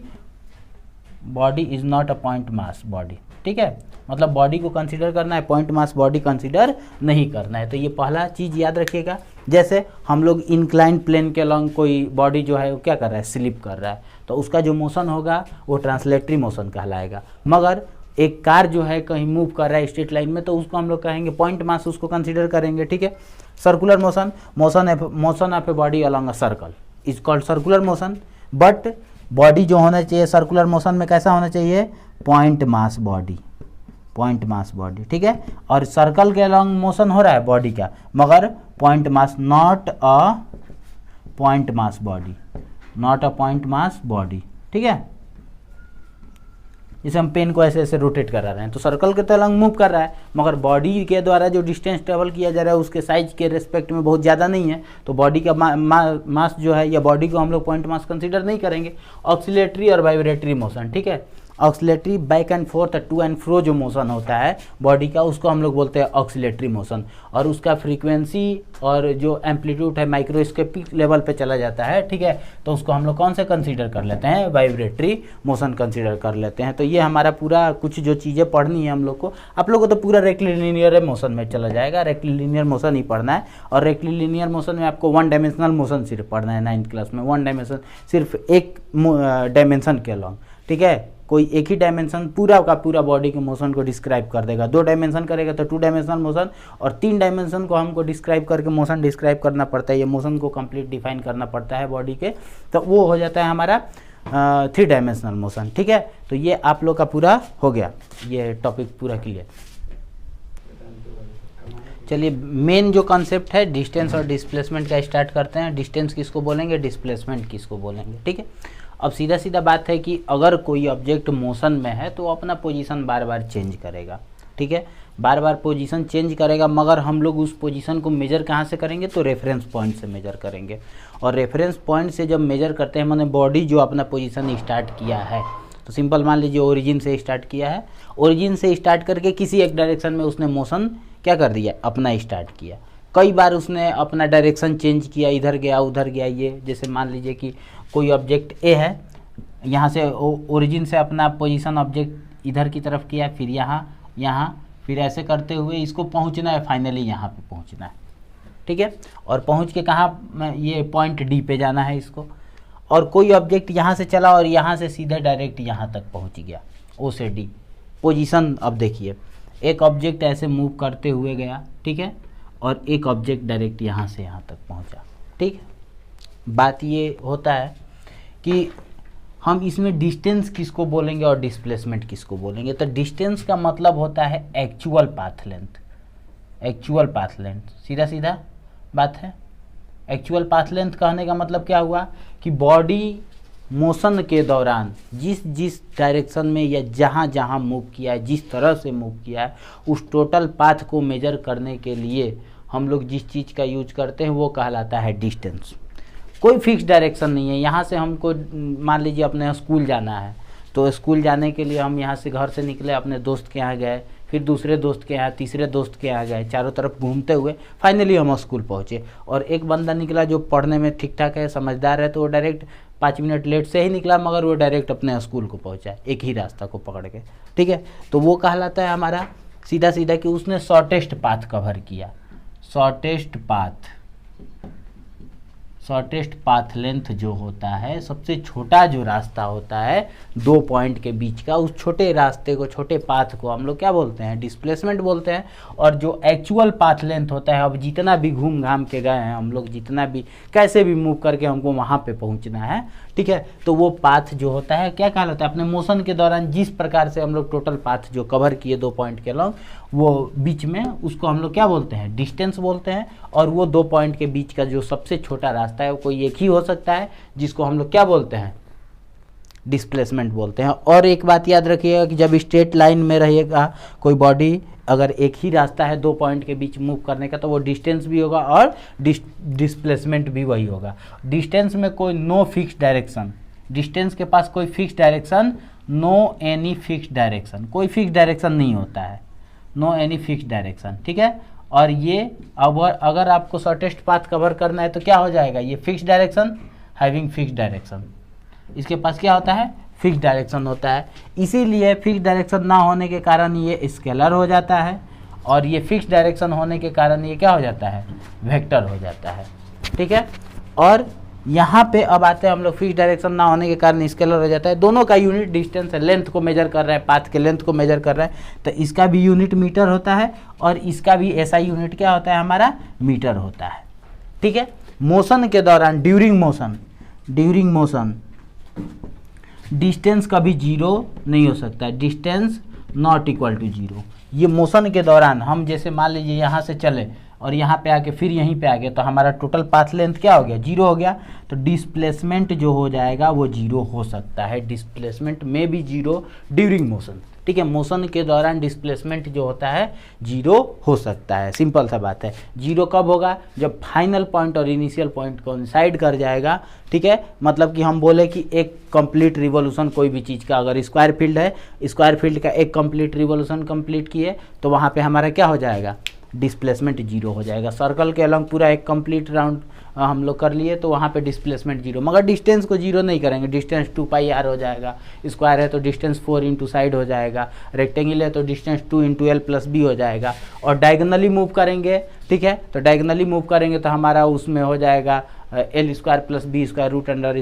body is not a point mass body, ठीक है। मतलब बॉडी को कंसीडर करना है, पॉइंट मास बॉडी कंसीडर नहीं करना है। तो ये पहला चीज़ याद रखिएगा। जैसे हम लोग इंक्लाइंड प्लेन के अलॉन्ग कोई बॉडी जो है वो क्या कर रहा है, स्लिप कर रहा है, तो उसका जो मोशन होगा वो ट्रांसलेटरी मोशन कहलाएगा। मगर एक कार जो है कहीं मूव कर रहा है स्ट्रेट लाइन में, तो उसको हम लोग कहेंगे पॉइंट मास, उसको कंसीडर करेंगे, ठीक है। Circular motion, motion of a body along a circle is called circular motion, but body जो होना चाहिए सर्कुलर मोशन में कैसा होना चाहिए, point mass body, point mass body, ठीक है। और सर्कल के अलॉन्ग मोशन हो रहा है बॉडी का, मगर point mass, not a point mass body, not a point mass body, ठीक है। जैसे हम पेन को ऐसे ऐसे रोटेट करा रहे हैं तो सर्कल के अलॉन्ग मूव कर रहा है, मगर बॉडी के द्वारा जो डिस्टेंस ट्रेवल किया जा रहा है उसके साइज के रेस्पेक्ट में बहुत ज़्यादा नहीं है, तो बॉडी का मास जो है या बॉडी को हम लोग पॉइंट मास कंसीडर नहीं करेंगे। ऑक्सीलेटरी और वाइब्रेटरी मोशन, ठीक है। Oscillatory back and forth, to and fro जो मोशन होता है बॉडी का, उसको हम लोग बोलते हैं ऑक्सीलेटरी मोशन, और उसका फ्रीक्वेंसी और जो एम्पलीट्यूड है माइक्रोस्कोपिक लेवल पे चला जाता है, ठीक है। तो उसको हम लोग कौन से कंसीडर कर लेते हैं, वाइब्रेटरी मोशन कंसीडर कर लेते हैं। तो ये हमारा पूरा कुछ जो चीज़ें पढ़नी है हम लोग को, आप लोग को तो पूरा रेक्टिलिनियर मोशन में चला जाएगा, रेक्टिलिनियर मोशन ही पढ़ना है। और रेक्टिलिनियर मोशन में आपको 1 डायमेंशनल मोशन सिर्फ पढ़ना है 9th क्लास में, 1 डायमेंशन, सिर्फ एक डायमेंशन के अलॉन्ग, ठीक है। कोई एक ही डायमेंशन पूरा का पूरा बॉडी के मोशन को डिस्क्राइब कर देगा, 2 डायमेंशन करेगा तो 2 डायमेंशनल मोशन, और 3 डायमेंशन को हमको डिस्क्राइब करके मोशन डिस्क्राइब करना पड़ता है, ये मोशन को कंप्लीट डिफाइन करना पड़ता है बॉडी के, तो वो हो जाता है हमारा 3 डायमेंशनल मोशन, ठीक है। तो ये आप लोग का पूरा हो गया, ये टॉपिक पूरा क्लियर। चलिए मेन जो कॉन्सेप्ट है डिस्टेंस और डिस्प्लेसमेंट का स्टार्ट करते हैं। डिस्टेंस किसको बोलेंगे, डिस्प्लेसमेंट किसको बोलेंगे, ठीक है। अब सीधा सीधा बात है कि अगर कोई ऑब्जेक्ट मोशन में है तो अपना पोजीशन बार बार चेंज करेगा, ठीक है, बार बार पोजीशन चेंज करेगा, मगर हम लोग उस पोजीशन को मेजर कहाँ से करेंगे, तो रेफरेंस पॉइंट से मेजर करेंगे। और रेफरेंस पॉइंट से जब मेजर करते हैं मैंने बॉडी जो अपना पोजीशन स्टार्ट किया है, तो सिंपल मान लीजिए ओरिजिन से स्टार्ट किया है, ओरिजिन से स्टार्ट करके किसी एक डायरेक्शन में उसने मोशन क्या कर दिया, अपना स्टार्ट किया। कई बार उसने अपना डायरेक्शन चेंज किया, इधर गया उधर गया, ये जैसे मान लीजिए कि कोई ऑब्जेक्ट ए है, यहाँ से ओरिजिन से अपना पोजीशन ऑब्जेक्ट इधर की तरफ किया, फिर यहाँ, फिर ऐसे करते हुए इसको पहुँचना है, फाइनली यहाँ पे पहुँचना है, ठीक है। और पहुँच के कहाँ, ये पॉइंट डी पे जाना है इसको। और कोई ऑब्जेक्ट यहाँ से चला और यहाँ से सीधे डायरेक्ट यहाँ तक पहुँच गया, ओ से डी पोजीशन। अब देखिए एक ऑब्जेक्ट ऐसे मूव करते हुए गया, ठीक है, और एक ऑब्जेक्ट डायरेक्ट यहाँ से यहाँ तक पहुँचा, ठीक है। बात ये होता है कि हम इसमें डिस्टेंस किसको बोलेंगे और डिस्प्लेसमेंट किसको बोलेंगे। तो डिस्टेंस का मतलब होता है actual path length, actual path length, सीधा सीधा बात है। एक्चुअल पाथ लेंथ कहने का मतलब क्या हुआ कि बॉडी मोशन के दौरान जिस डायरेक्शन में या जहाँ जहाँ मूव किया है, जिस तरह से मूव किया है, उस टोटल पाथ को मेजर करने के लिए हम लोग जिस चीज़ का यूज करते हैं वो कहलाता है डिस्टेंस। कोई फिक्स डायरेक्शन नहीं है। यहाँ से हमको मान लीजिए अपने स्कूल जाना है, तो स्कूल जाने के लिए हम यहाँ से घर से निकले, अपने दोस्त के यहाँ गए, फिर दूसरे दोस्त के यहाँ, तीसरे दोस्त के यहाँ गए, चारों तरफ घूमते हुए फाइनली हम स्कूल पहुँचे। और एक बंदा निकला जो पढ़ने में ठीक ठाक है, समझदार है, तो वो डायरेक्ट 5 मिनट लेट से ही निकला, मगर वो डायरेक्ट अपने स्कूल को पहुँचा, एक ही रास्ता को पकड़ के, ठीक है। तो वो कहलाता है हमारा सीधा सीधा कि उसने शॉर्टेस्ट पाथ कवर किया। शॉर्टेस्ट पाथ लेंथ जो होता है, सबसे छोटा जो रास्ता होता है 2 पॉइंट के बीच का, उस छोटे रास्ते को, छोटे पाथ को हम लोग क्या बोलते हैं, डिस्प्लेसमेंट बोलते हैं। और जो एक्चुअल पाथ लेंथ होता है, अब जितना भी घूम घाम के गए हैं हम लोग, जितना भी कैसे भी मूव करके हमको वहाँ पे पहुँचना है, ठीक है, तो वो पाथ जो होता है क्या कहलाता है, अपने मोशन के दौरान जिस प्रकार से हम लोग टोटल पाथ जो कवर किए 2 पॉइंट के अलॉन्ग, वो बीच में उसको हम लोग क्या बोलते हैं, डिस्टेंस बोलते हैं। और वो 2 पॉइंट के बीच का जो सबसे छोटा रास्ता है वो कोई एक ही हो सकता है, जिसको हम लोग क्या बोलते हैं, डिस्प्लेसमेंट बोलते हैं। और एक बात याद रखिएगा कि जब स्ट्रेट लाइन में रहेगा कोई बॉडी, अगर एक ही रास्ता है 2 पॉइंट के बीच मूव करने का, तो वो डिस्टेंस भी होगा और डिस्प्लेसमेंट भी वही होगा। डिस्टेंस में कोई नो फिक्स डायरेक्शन, डिस्टेंस के पास कोई fix direction, no any fix direction, कोई फिक्स डायरेक्शन नहीं होता है, नो एनी फिक्स डायरेक्शन, ठीक है। और ये अगर आपको शॉर्टेस्ट पाथ कवर करना है तो क्या हो जाएगा, ये fix direction, having fix direction, इसके पास क्या होता है, फिक्स डायरेक्शन होता है। इसीलिए फिक्स डायरेक्शन ना होने के कारण ये स्केलर हो जाता है, और ये फिक्स डायरेक्शन होने के कारण ये क्या हो जाता है, वेक्टर हो जाता है, ठीक है। और यहाँ पे अब आते हैं हम लोग, फिक्स डायरेक्शन ना होने के कारण स्केलर हो जाता है। दोनों का यूनिट डिस्टेंस है, लेंथ को मेजर कर रहा है, पाथ के लेंथ को मेजर कर रहा है, तो इसका भी यूनिट मीटर होता है और इसका भी ऐसा यूनिट क्या होता है हमारा, मीटर होता है। ठीक है। मोशन के दौरान, ड्यूरिंग मोशन डिस्टेंस कभी जीरो नहीं हो सकता है, distance not equal to zero. ये मोशन के दौरान हम जैसे मान लीजिए यहाँ से चले और यहाँ पे आके फिर यहीं पे आ गए, तो हमारा टोटल पाथ लेंथ क्या हो गया, जीरो हो गया। तो डिस्प्लेसमेंट जो हो जाएगा वो जीरो हो सकता है, डिस्प्लेसमेंट में भी जीरो ड्यूरिंग मोशन। ठीक है, मोशन के दौरान डिस्प्लेसमेंट जो होता है जीरो हो सकता है, सिंपल सा बात है। जीरो कब होगा, जब फाइनल पॉइंट और इनिशियल पॉइंट कोइंसाइड कर जाएगा। ठीक है, मतलब कि हम बोले कि एक कंप्लीट रिवॉल्यूशन कोई भी चीज़ का, अगर स्क्वायर फील्ड है, स्क्वायर फील्ड का एक कंप्लीट रिवॉल्यूशन कंप्लीट किए तो वहाँ पे हमारा क्या हो जाएगा, डिस्प्लेसमेंट जीरो हो जाएगा। सर्कल के अलॉन्ग पूरा एक कंप्लीट राउंड हम लोग कर लिए तो वहाँ पे डिस्प्लेसमेंट जीरो, मगर डिस्टेंस को जीरो नहीं करेंगे, डिस्टेंस 2πr हो जाएगा। स्क्वायर है तो डिस्टेंस 4 इंटू साइड हो जाएगा, रेक्टेंगल है तो distance 2 into L plus B हो जाएगा। और डायगनली मूव करेंगे, ठीक है, तो डायगनली मूव करेंगे तो हमारा उसमें हो जाएगा L square plus B square root under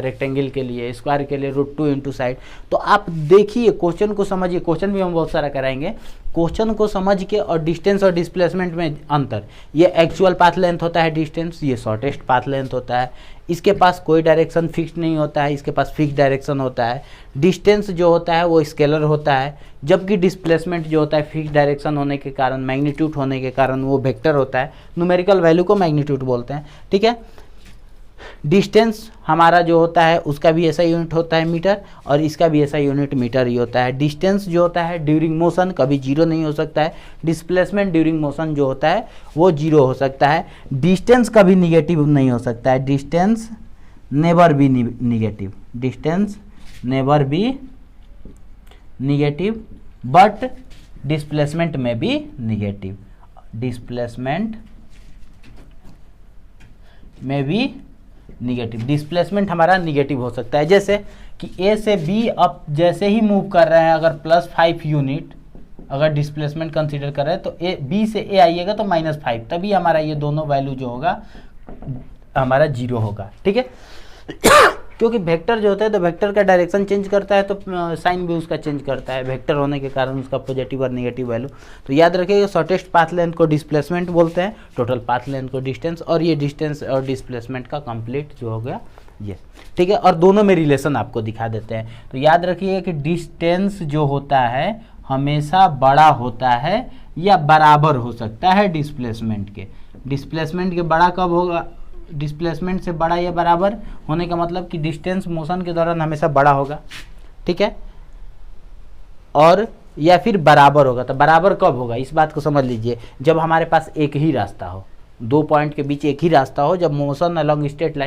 rectangle के लिए, स्क्वायर के लिए रूट 2 इंटू साइड। तो आप देखिए क्वेश्चन को समझिए, क्वेश्चन भी हम बहुत सारा कराएंगे, क्वेश्चन को समझ के और डिस्टेंस और डिस्प्लेसमेंट में अंतर। ये एक्चुअल पाथ लेंथ होता है डिस्टेंस, ये शॉर्टेस्ट पाथ लेंथ होता है। इसके पास कोई डायरेक्शन फिक्स नहीं होता है, इसके पास फिक्स डायरेक्शन होता है। डिस्टेंस जो होता है वो स्केलर होता है, जबकि डिस्प्लेसमेंट जो होता है फिक्स डायरेक्शन होने के कारण, मैग्नीट्यूड होने के कारण वो वेक्टर होता है। न्यूमेरिकल वैल्यू को मैग्नीट्यूड बोलते हैं। ठीक है, डिस्टेंस हमारा जो होता है उसका भी ऐसा यूनिट होता है मीटर, और इसका भी ऐसा यूनिट मीटर ही होता है। डिस्टेंस जो होता है ड्यूरिंग मोशन कभी जीरो नहीं हो सकता है, डिस्प्लेसमेंट ड्यूरिंग मोशन जो होता है वो जीरो हो सकता है। डिस्टेंस कभी निगेटिव नहीं हो सकता है, distance never be negative, distance never be negative, but displacement में भी निगेटिव, डिस्प्लेसमेंट में भी निगेटिव, डिस्प्लेसमेंट हमारा निगेटिव हो सकता है। जैसे कि ए से बी अब जैसे ही मूव कर रहे हैं, अगर +5 यूनिट अगर डिस्प्लेसमेंट कंसीडर कर रहे हैं, तो ए बी से ए आइएगा तो -5, तभी हमारा ये दोनों वैल्यू जो होगा हमारा जीरो होगा। ठीक है, क्योंकि वेक्टर जो होता है तो वेक्टर का डायरेक्शन चेंज करता है तो साइन भी उसका चेंज करता है, वेक्टर होने के कारण उसका पॉजिटिव और नेगेटिव वैल्यू। तो याद रखिएगा, शॉर्टेस्ट पाथ लेंथ को डिस्प्लेसमेंट बोलते हैं, टोटल पाथ लेंथ को डिस्टेंस, और ये डिस्टेंस और डिस्प्लेसमेंट का कंप्लीट जो हो गया ये। ठीक है, और दोनों में रिलेशन आपको दिखा देते हैं। तो याद रखिएगा कि डिस्टेंस जो होता है हमेशा बड़ा होता है या बराबर हो सकता है डिस्प्लेसमेंट के। डिस्प्लेसमेंट के बड़ा कब होगा, डिस्प्लेसमेंट से बड़ा या बराबर होने का मतलब कि डिस्टेंस मोशन के दौरान हमेशा बड़ा होगा। ठीक है, और या फिर बराबर होगा। तो बराबर कब होगा, इस बात को समझ लीजिए, जब हमारे पास एक ही रास्ता हो, दो पॉइंट के बीच एक ही रास्ता हो, जब मोशन अलॉन्ग स्ट्रेट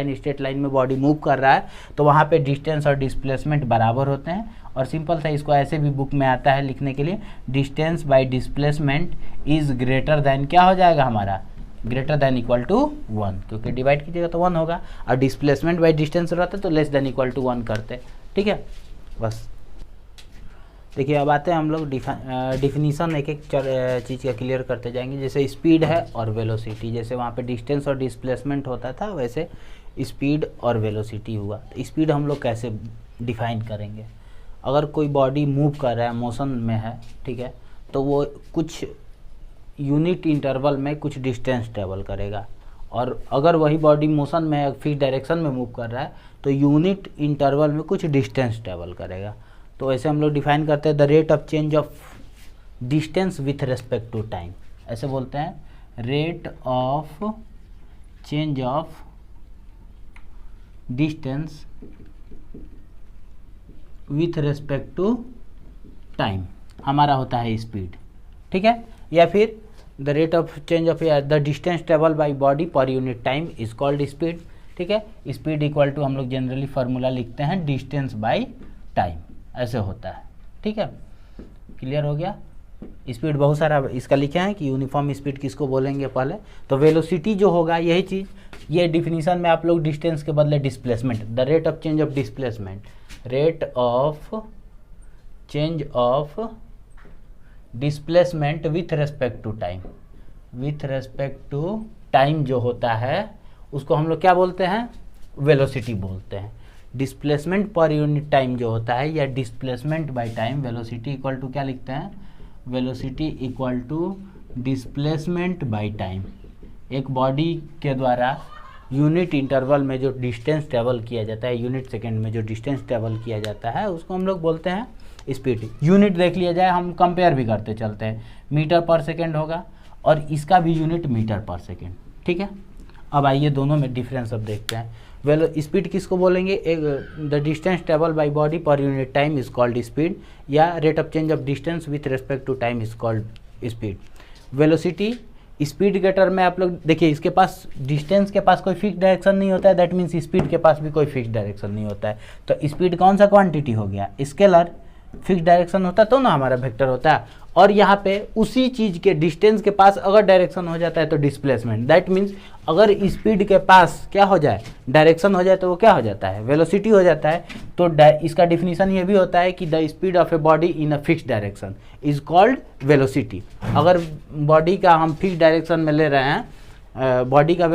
लाइन में बॉडी मूव कर रहा है तो वहाँ पे डिस्टेंस और डिस्प्लेसमेंट बराबर होते हैं। और सिंपल सा इसको ऐसे भी बुक में आता है लिखने के लिए, distance by displacement is greater than, क्या हो जाएगा हमारा, ग्रेटर देन इक्वल टू 1, क्योंकि डिवाइड कीजिएगा तो 1 होगा, और डिस्प्लेसमेंट बाय डिस्टेंस रहता तो लेस देन इक्वल टू 1 करते। ठीक है, बस देखिए अब आते हैं हम लोग डिफिनीसन एक एक चीज़ का क्लियर करते जाएंगे। जैसे स्पीड है और वेलोसिटी, जैसे वहाँ पे डिस्टेंस और डिस्प्लेसमेंट होता था वैसे स्पीड और वेलोसिटी हुआ। तो स्पीड हम लोग कैसे डिफाइन करेंगे, अगर कोई बॉडी मूव कर रहा है, मोशन में है, ठीक है, तो वो कुछ यूनिट इंटरवल में कुछ डिस्टेंस ट्रेवल करेगा, और अगर वही बॉडी मोशन में फिक्स डायरेक्शन में मूव कर रहा है तो यूनिट इंटरवल में कुछ डिस्टेंस ट्रेवल करेगा। तो ऐसे हम लोग डिफाइन करते हैं the rate of change of distance with respect to time, ऐसे बोलते हैं, rate of change of distance with respect to time हमारा होता है स्पीड। ठीक है, या फिर the rate of change of the distance travel by body per unit time is called speed. ठीक है, स्पीड इक्वल टू हम लोग जनरली फार्मूला लिखते हैं डिस्टेंस बाय टाइम, ऐसे होता है। ठीक है, क्लियर हो गया। स्पीड बहुत सारा इसका लिखे हैं कि यूनिफॉर्म स्पीड किसको बोलेंगे पहले, तो वेलोसिटी जो होगा यही चीज़, ये डिफिनीशन में आप लोग डिस्टेंस के बदले displacement, the rate of change of displacement, rate of change of displacement with respect to time, with respect to time जो होता है उसको हम लोग क्या बोलते हैं, वेलोसिटी बोलते हैं। डिस्प्लेसमेंट पर यूनिट टाइम जो होता है या displacement by time, velocity equal to क्या लिखते हैं, velocity equal to displacement by time. एक बॉडी के द्वारा यूनिट इंटरवल में जो डिस्टेंस ट्रेवल किया जाता है, यूनिट सेकेंड में जो डिस्टेंस ट्रेवल किया जाता है, उसको हम लोग बोलते हैं स्पीड। यूनिट देख लिया जाए, हम कंपेयर भी करते चलते हैं, मीटर पर सेकेंड होगा और इसका भी यूनिट मीटर पर सेकेंड, ठीक है। अब आइए दोनों में डिफरेंस अब देखते हैं। वेलो स्पीड किसको बोलेंगे, एक the distance travel by body per unit time is called speed, या rate of change of distance with respect to time is called speed. Velocity speed के टर्म में आप लोग देखिए, इसके पास डिस्टेंस के पास कोई फिक्स डायरेक्शन नहीं होता है, दैट मीन्स स्पीड के पास भी कोई फिक्स डायरेक्शन नहीं होता है। तो स्पीड कौन सा क्वांटिटी हो गया, स्केलर, फिक्स डायरेक्शन होता तो ना हमारा वेक्टर होता है। और यहाँ पे उसी चीज़ के डिस्टेंस के पास अगर डायरेक्शन हो जाता है तो डिस्प्लेसमेंट, दैट मीन्स अगर स्पीड के पास क्या हो जाए, डायरेक्शन हो जाए, तो वो क्या हो जाता है, वेलोसिटी हो जाता है। तो इसका डिफिनीशन ये भी होता है कि the speed of a body in a fix direction is called velocity. अगर बॉडी का हम फिक्स डायरेक्शन में ले रहे हैं, बॉडी का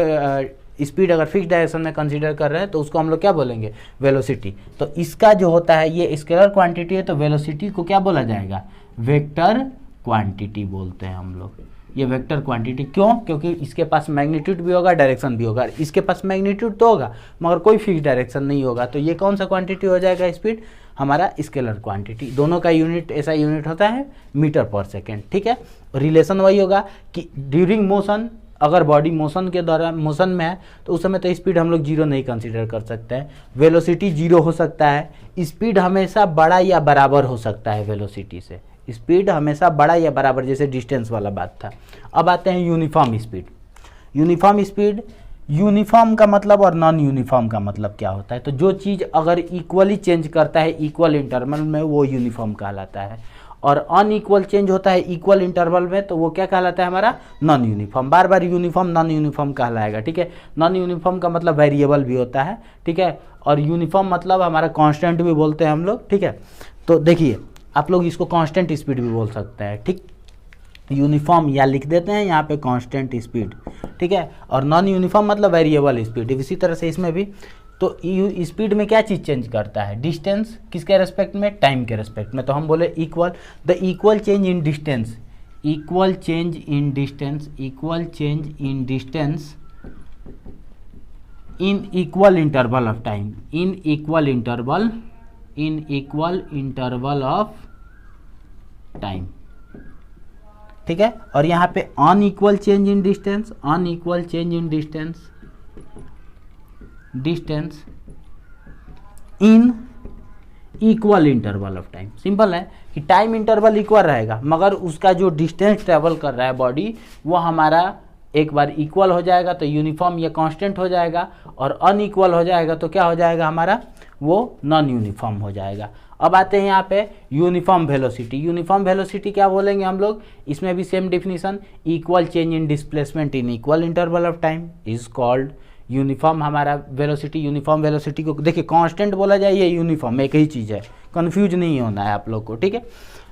स्पीड अगर फिक्स डायरेक्शन में कंसीडर कर रहे हैं, तो उसको हम लोग क्या बोलेंगे, वेलोसिटी। तो इसका जो होता है ये स्केलर क्वांटिटी है, तो वेलोसिटी को क्या बोला जाएगा, वेक्टर क्वांटिटी बोलते हैं हम लोग। ये वेक्टर क्वांटिटी क्यों, क्योंकि इसके पास मैग्नीट्यूड भी होगा, डायरेक्शन भी होगा। इसके पास मैग्नीट्यूड तो होगा मगर कोई फिक्स डायरेक्शन नहीं होगा, तो ये कौन सा क्वांटिटी हो जाएगा, स्पीड, हमारा स्केलर क्वांटिटी। दोनों का यूनिट ऐसा यूनिट होता है मीटर पर सेकेंड, ठीक है। रिलेशन वही होगा कि ड्यूरिंग मोशन, अगर बॉडी मोशन के दौरान मोशन में है तो उस समय तो स्पीड हम लोग जीरो नहीं कंसीडर कर सकते हैं, वेलोसिटी जीरो हो सकता है। स्पीड हमेशा बड़ा या बराबर हो सकता है वेलोसिटी से, स्पीड हमेशा बड़ा या बराबर, जैसे डिस्टेंस वाला बात था। अब आते हैं uniform speed. Uniform speed, uniform का मतलब और नॉन यूनिफॉर्म का मतलब क्या होता है, तो जो चीज़ अगर इक्वली चेंज करता है इक्वल इंटरवल में वो यूनिफॉर्म कहलाता है, और अनइक्वल चेंज होता है इक्वल इंटरवल में तो वो क्या कहलाता है, हमारा नॉन यूनिफॉर्म। बार बार यूनिफॉर्म नॉन यूनिफॉर्म कहलाएगा, ठीक है। नॉन यूनिफॉर्म का मतलब वेरिएबल भी होता है, ठीक है, और यूनिफॉर्म मतलब हमारा कांस्टेंट भी बोलते हैं हम लोग, ठीक है। तो देखिए आप लोग इसको कांस्टेंट स्पीड भी बोल सकते हैं, ठीक। यूनिफॉर्म या लिख देते हैं यहाँ पे कांस्टेंट स्पीड, ठीक है, और नॉन यूनिफॉर्म मतलब वेरिएबल स्पीड। इसी तरह से इसमें भी तो स्पीड में क्या चीज़ चेंज करता है, डिस्टेंस किसके रेस्पेक्ट में, टाइम के रेस्पेक्ट में। तो हम बोले equal, the equal change in distance, equal change in distance, equal change in distance in equal interval of time, in equal interval, in equal interval of time, ठीक है। और यहाँ पे unequal change in distance, unequal change in distance, distance in equal interval of time. Simple है कि time interval equal रहेगा मगर उसका जो डिस्टेंस ट्रेवल कर रहा है बॉडी वो हमारा एक बार इक्वल हो जाएगा तो यूनिफॉर्म या कांस्टेंट हो जाएगा, और अनइक्वल हो जाएगा तो क्या हो जाएगा हमारा, वो नॉन यूनिफॉर्म हो जाएगा। अब आते हैं यहाँ पे यूनिफॉर्म वेलोसिटी। यूनिफॉर्म वेलोसिटी क्या बोलेंगे हम लोग, इसमें भी same definition, equal change in displacement in equal interval of time is called uniform. हमारा वेलोसिटी, यूनिफॉर्म वेलोसिटी को देखिए कांस्टेंट बोला जाए या यूनिफॉर्म एक ही चीज़ है, कंफ्यूज नहीं होना है आप लोग को, ठीक है।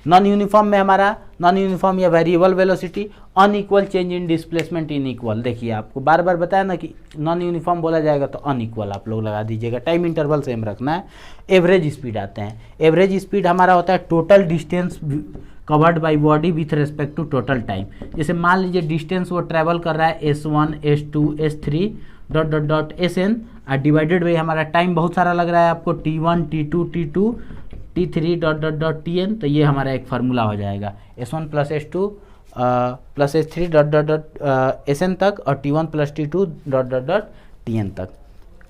नॉन यूनिफॉर्म में हमारा नॉन यूनिफॉर्म या variable velocity, unequal change in displacement in equal. देखिए आपको बार बार बताया ना कि नॉन यूनिफॉर्म बोला जाएगा तो अनइक्वल आप लोग लगा दीजिएगा, टाइम इंटरवल सेम रखना है। एवरेज स्पीड आते हैं, एवरेज स्पीड हमारा होता है total distance covered by body with respect to total time. जैसे मान लीजिए डिस्टेंस वो ट्रैवल कर रहा है S1 S2 S3 dot dot dot SN और डिवाइडेड बाई हमारा टाइम बहुत सारा लग रहा है आपको T1 T2 T2 T3 dot dot dot TN, तो ये हमारा एक फार्मूला हो जाएगा S1 plus S2 plus S3 dot dot dot SN तक और T1 plus T2 dot dot dot TN तक,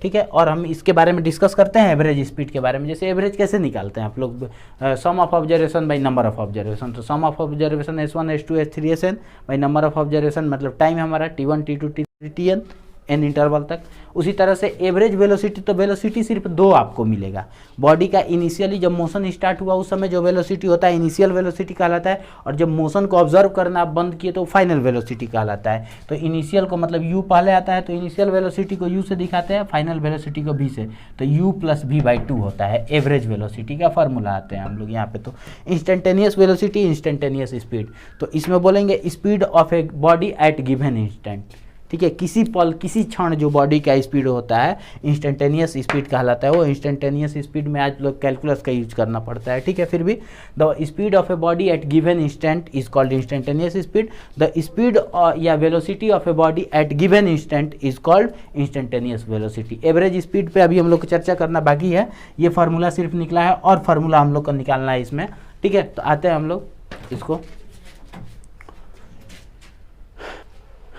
ठीक है। और हम इसके बारे में डिस्कस करते हैं एवरेज स्पीड के बारे में। जैसे एवरेज कैसे निकालते हैं आप लोग, sum of observation by number of observation. तो sum of observation S1 S2 S3 SN by number of observation मतलब टाइम हमारा T1 T2 T3 TN an interval तक। उसी तरह से एवरेज वेलोसिटी, तो वेलोसिटी सिर्फ दो आपको मिलेगा। बॉडी का इनिशियली जब मोशन स्टार्ट हुआ उस समय जो वेलोसिटी होता है इनिशियल वेलोसिटी कहलाता है, और जब मोशन को ऑब्जर्व करना आप बंद किए तो फाइनल वेलोसिटी कहलाता है। तो इनिशियल को मतलब u पहले आता है तो इनिशियल वेलोसिटी को u से दिखाते हैं, फाइनल वेलोसिटी को v से, तो u प्लस v/2 होता है एवरेज वेलोसिटी का फॉर्मूला आते हैं हम लोग यहाँ पे। तो इंस्टेंटेनियस वेलोसिटी, इंस्टेंटेनियस स्पीड, तो इसमें बोलेंगे speed of a body at given instant, ठीक है। किसी पल किसी क्षण जो बॉडी का स्पीड होता है इंस्टेंटेनियस स्पीड कहलाता है। वो इंस्टेंटेनियस स्पीड में आज लोग कैलकुलस का यूज करना पड़ता है, ठीक है। फिर भी the speed of a body at given instant is called instantaneous speed. The speed या velocity of a body at given instant is called instantaneous velocity. Average speed पे अभी हम लोग को चर्चा करना बाकी है। ये फार्मूला सिर्फ निकला है और फार्मूला हम लोग को निकालना है इसमें, ठीक है। तो आते हैं हम लोग इसको,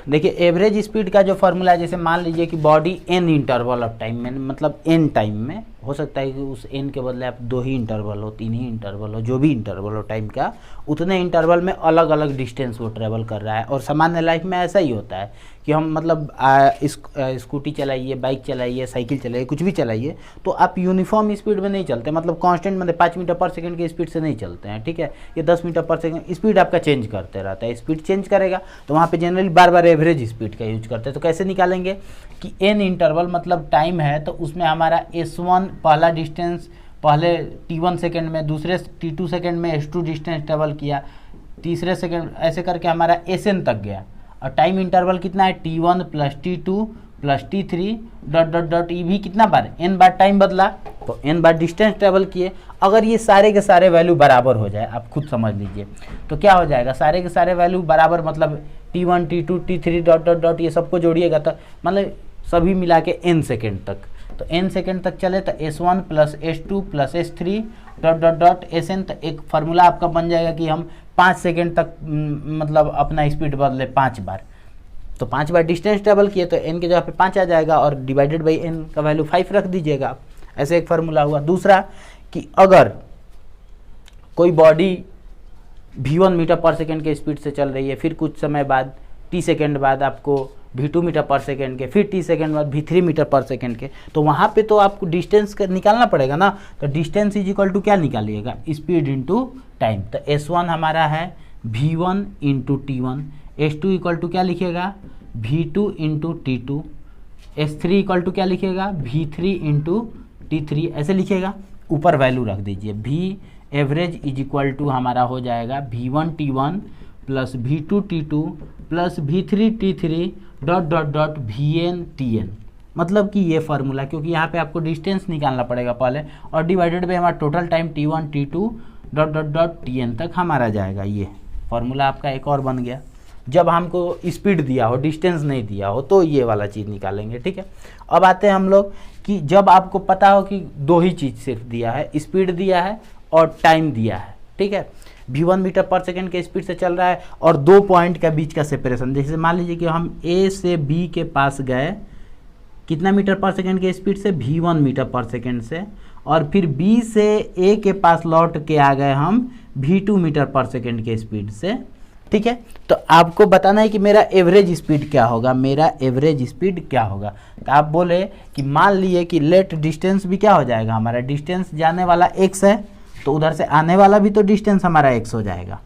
देखिए एवरेज स्पीड का जो फार्मूला है, जैसे मान लीजिए कि body an interval of time में, मतलब एन टाइम में, हो सकता है कि उस एन के बदले आप 2 ही इंटरवल हो, 3 ही इंटरवल हो, जो भी इंटरवल हो टाइम का, उतने इंटरवल में अलग अलग डिस्टेंस वो ट्रैवल कर रहा है। और सामान्य लाइफ में ऐसा ही होता है कि हम मतलब स्कूटी चलाइए, बाइक चलाइए, साइकिल चलाइए, कुछ भी चलाइए, तो आप यूनिफॉर्म स्पीड में नहीं चलते, मतलब कांस्टेंट मतलब 5 मीटर पर सेकंड की स्पीड से नहीं चलते हैं, ठीक है। ये 10 मीटर पर सेकंड स्पीड आपका चेंज करते रहता है। स्पीड चेंज करेगा तो वहाँ पे जनरली बार बार एवरेज स्पीड का यूज करते हैं। तो कैसे निकालेंगे कि एन इंटरवल मतलब टाइम है, तो उसमें हमारा S1 पहला डिस्टेंस पहले T1 सेकेंड में, दूसरे T2 सेकेंड में S2 डिस्टेंस ट्रेवल किया, तीसरे सेकेंड, ऐसे करके हमारा Sn तक गया। और टाइम इंटरवल कितना है, T1 plus T2 plus T3 dot dot dot, ये भी कितना बार, n बार टाइम बदला तो n बार डिस्टेंस ट्रेवल किए। अगर ये सारे के सारे वैल्यू बराबर हो जाए, आप खुद समझ लीजिए, तो क्या हो जाएगा, सारे के सारे वैल्यू बराबर, मतलब T1 T2 T3 dot dot dot, ये सबको जोड़िएगा तो मतलब सभी मिला के n सेकेंड तक, तो n सेकेंड तक चले तो S1 plus S2 plus S3 dot dot dot Sn, तो एक फार्मूला आपका बन जाएगा कि हम 5 सेकेंड तक मतलब अपना स्पीड बदले 5 बार, तो 5 बार डिस्टेंस ट्रेवल किए तो n के जगह पे 5 आ जाएगा और डिवाइडेड बाई n का वैल्यू 5 रख दीजिएगा आप। ऐसे एक फार्मूला हुआ। दूसरा कि अगर कोई body v1 metre per second के स्पीड से चल रही है, फिर कुछ समय बाद t सेकेंड बाद आपको v2 मीटर पर सेकेंड के, फिर t सेकेंड बाद v3 मीटर पर सेकेंड के, तो वहाँ पे तो आपको डिस्टेंस निकालना पड़ेगा ना। तो डिस्टेंस इज इक्वल टू क्या निकालिएगा, स्पीड इंटू टाइम। तो S1 हमारा है v1 into T1, S2 equal to क्या लिखिएगा, v2 into T2, S3 equal to क्या लिखिएगा, v3 इंटू T3, ऐसे लिखिएगा। ऊपर वैल्यू रख दीजिए, v average is equal to हमारा हो जाएगा v1 T1 plus v2 T2 plus v3 T3 dot dot dot vn Tn, मतलब कि ये फार्मूला, क्योंकि यहाँ पे आपको डिस्टेंस निकालना पड़ेगा पहले, और डिवाइडेड बाई हमारा total time T1 T2 dot dot dot Tn तक हमारा जाएगा। ये फार्मूला आपका एक और बन गया। जब हमको स्पीड दिया हो, डिस्टेंस नहीं दिया हो, तो ये वाला चीज़ निकालेंगे, ठीक है। अब आते हैं हम लोग कि जब आपको पता हो कि 2 ही चीज़ सिर्फ दिया है, स्पीड दिया है और टाइम दिया है, ठीक है। v1 मीटर पर सेकेंड के स्पीड से चल रहा है और 2 पॉइंट के बीच का सेपरेशन, जैसे मान लीजिए कि हम A से B के पास गए कितना मीटर पर सेकेंड के स्पीड से, v1 मीटर पर सेकेंड से, और फिर B से A के पास लौट के आ गए हम v2 मीटर पर सेकेंड के स्पीड से, ठीक है। तो आपको बताना है कि मेरा एवरेज स्पीड क्या होगा, मेरा एवरेज स्पीड क्या होगा। तो आप बोले कि मान लिए कि लेट डिस्टेंस भी क्या हो जाएगा, हमारा डिस्टेंस जाने वाला x है, तो उधर से आने वाला भी तो डिस्टेंस हमारा x हो जाएगा।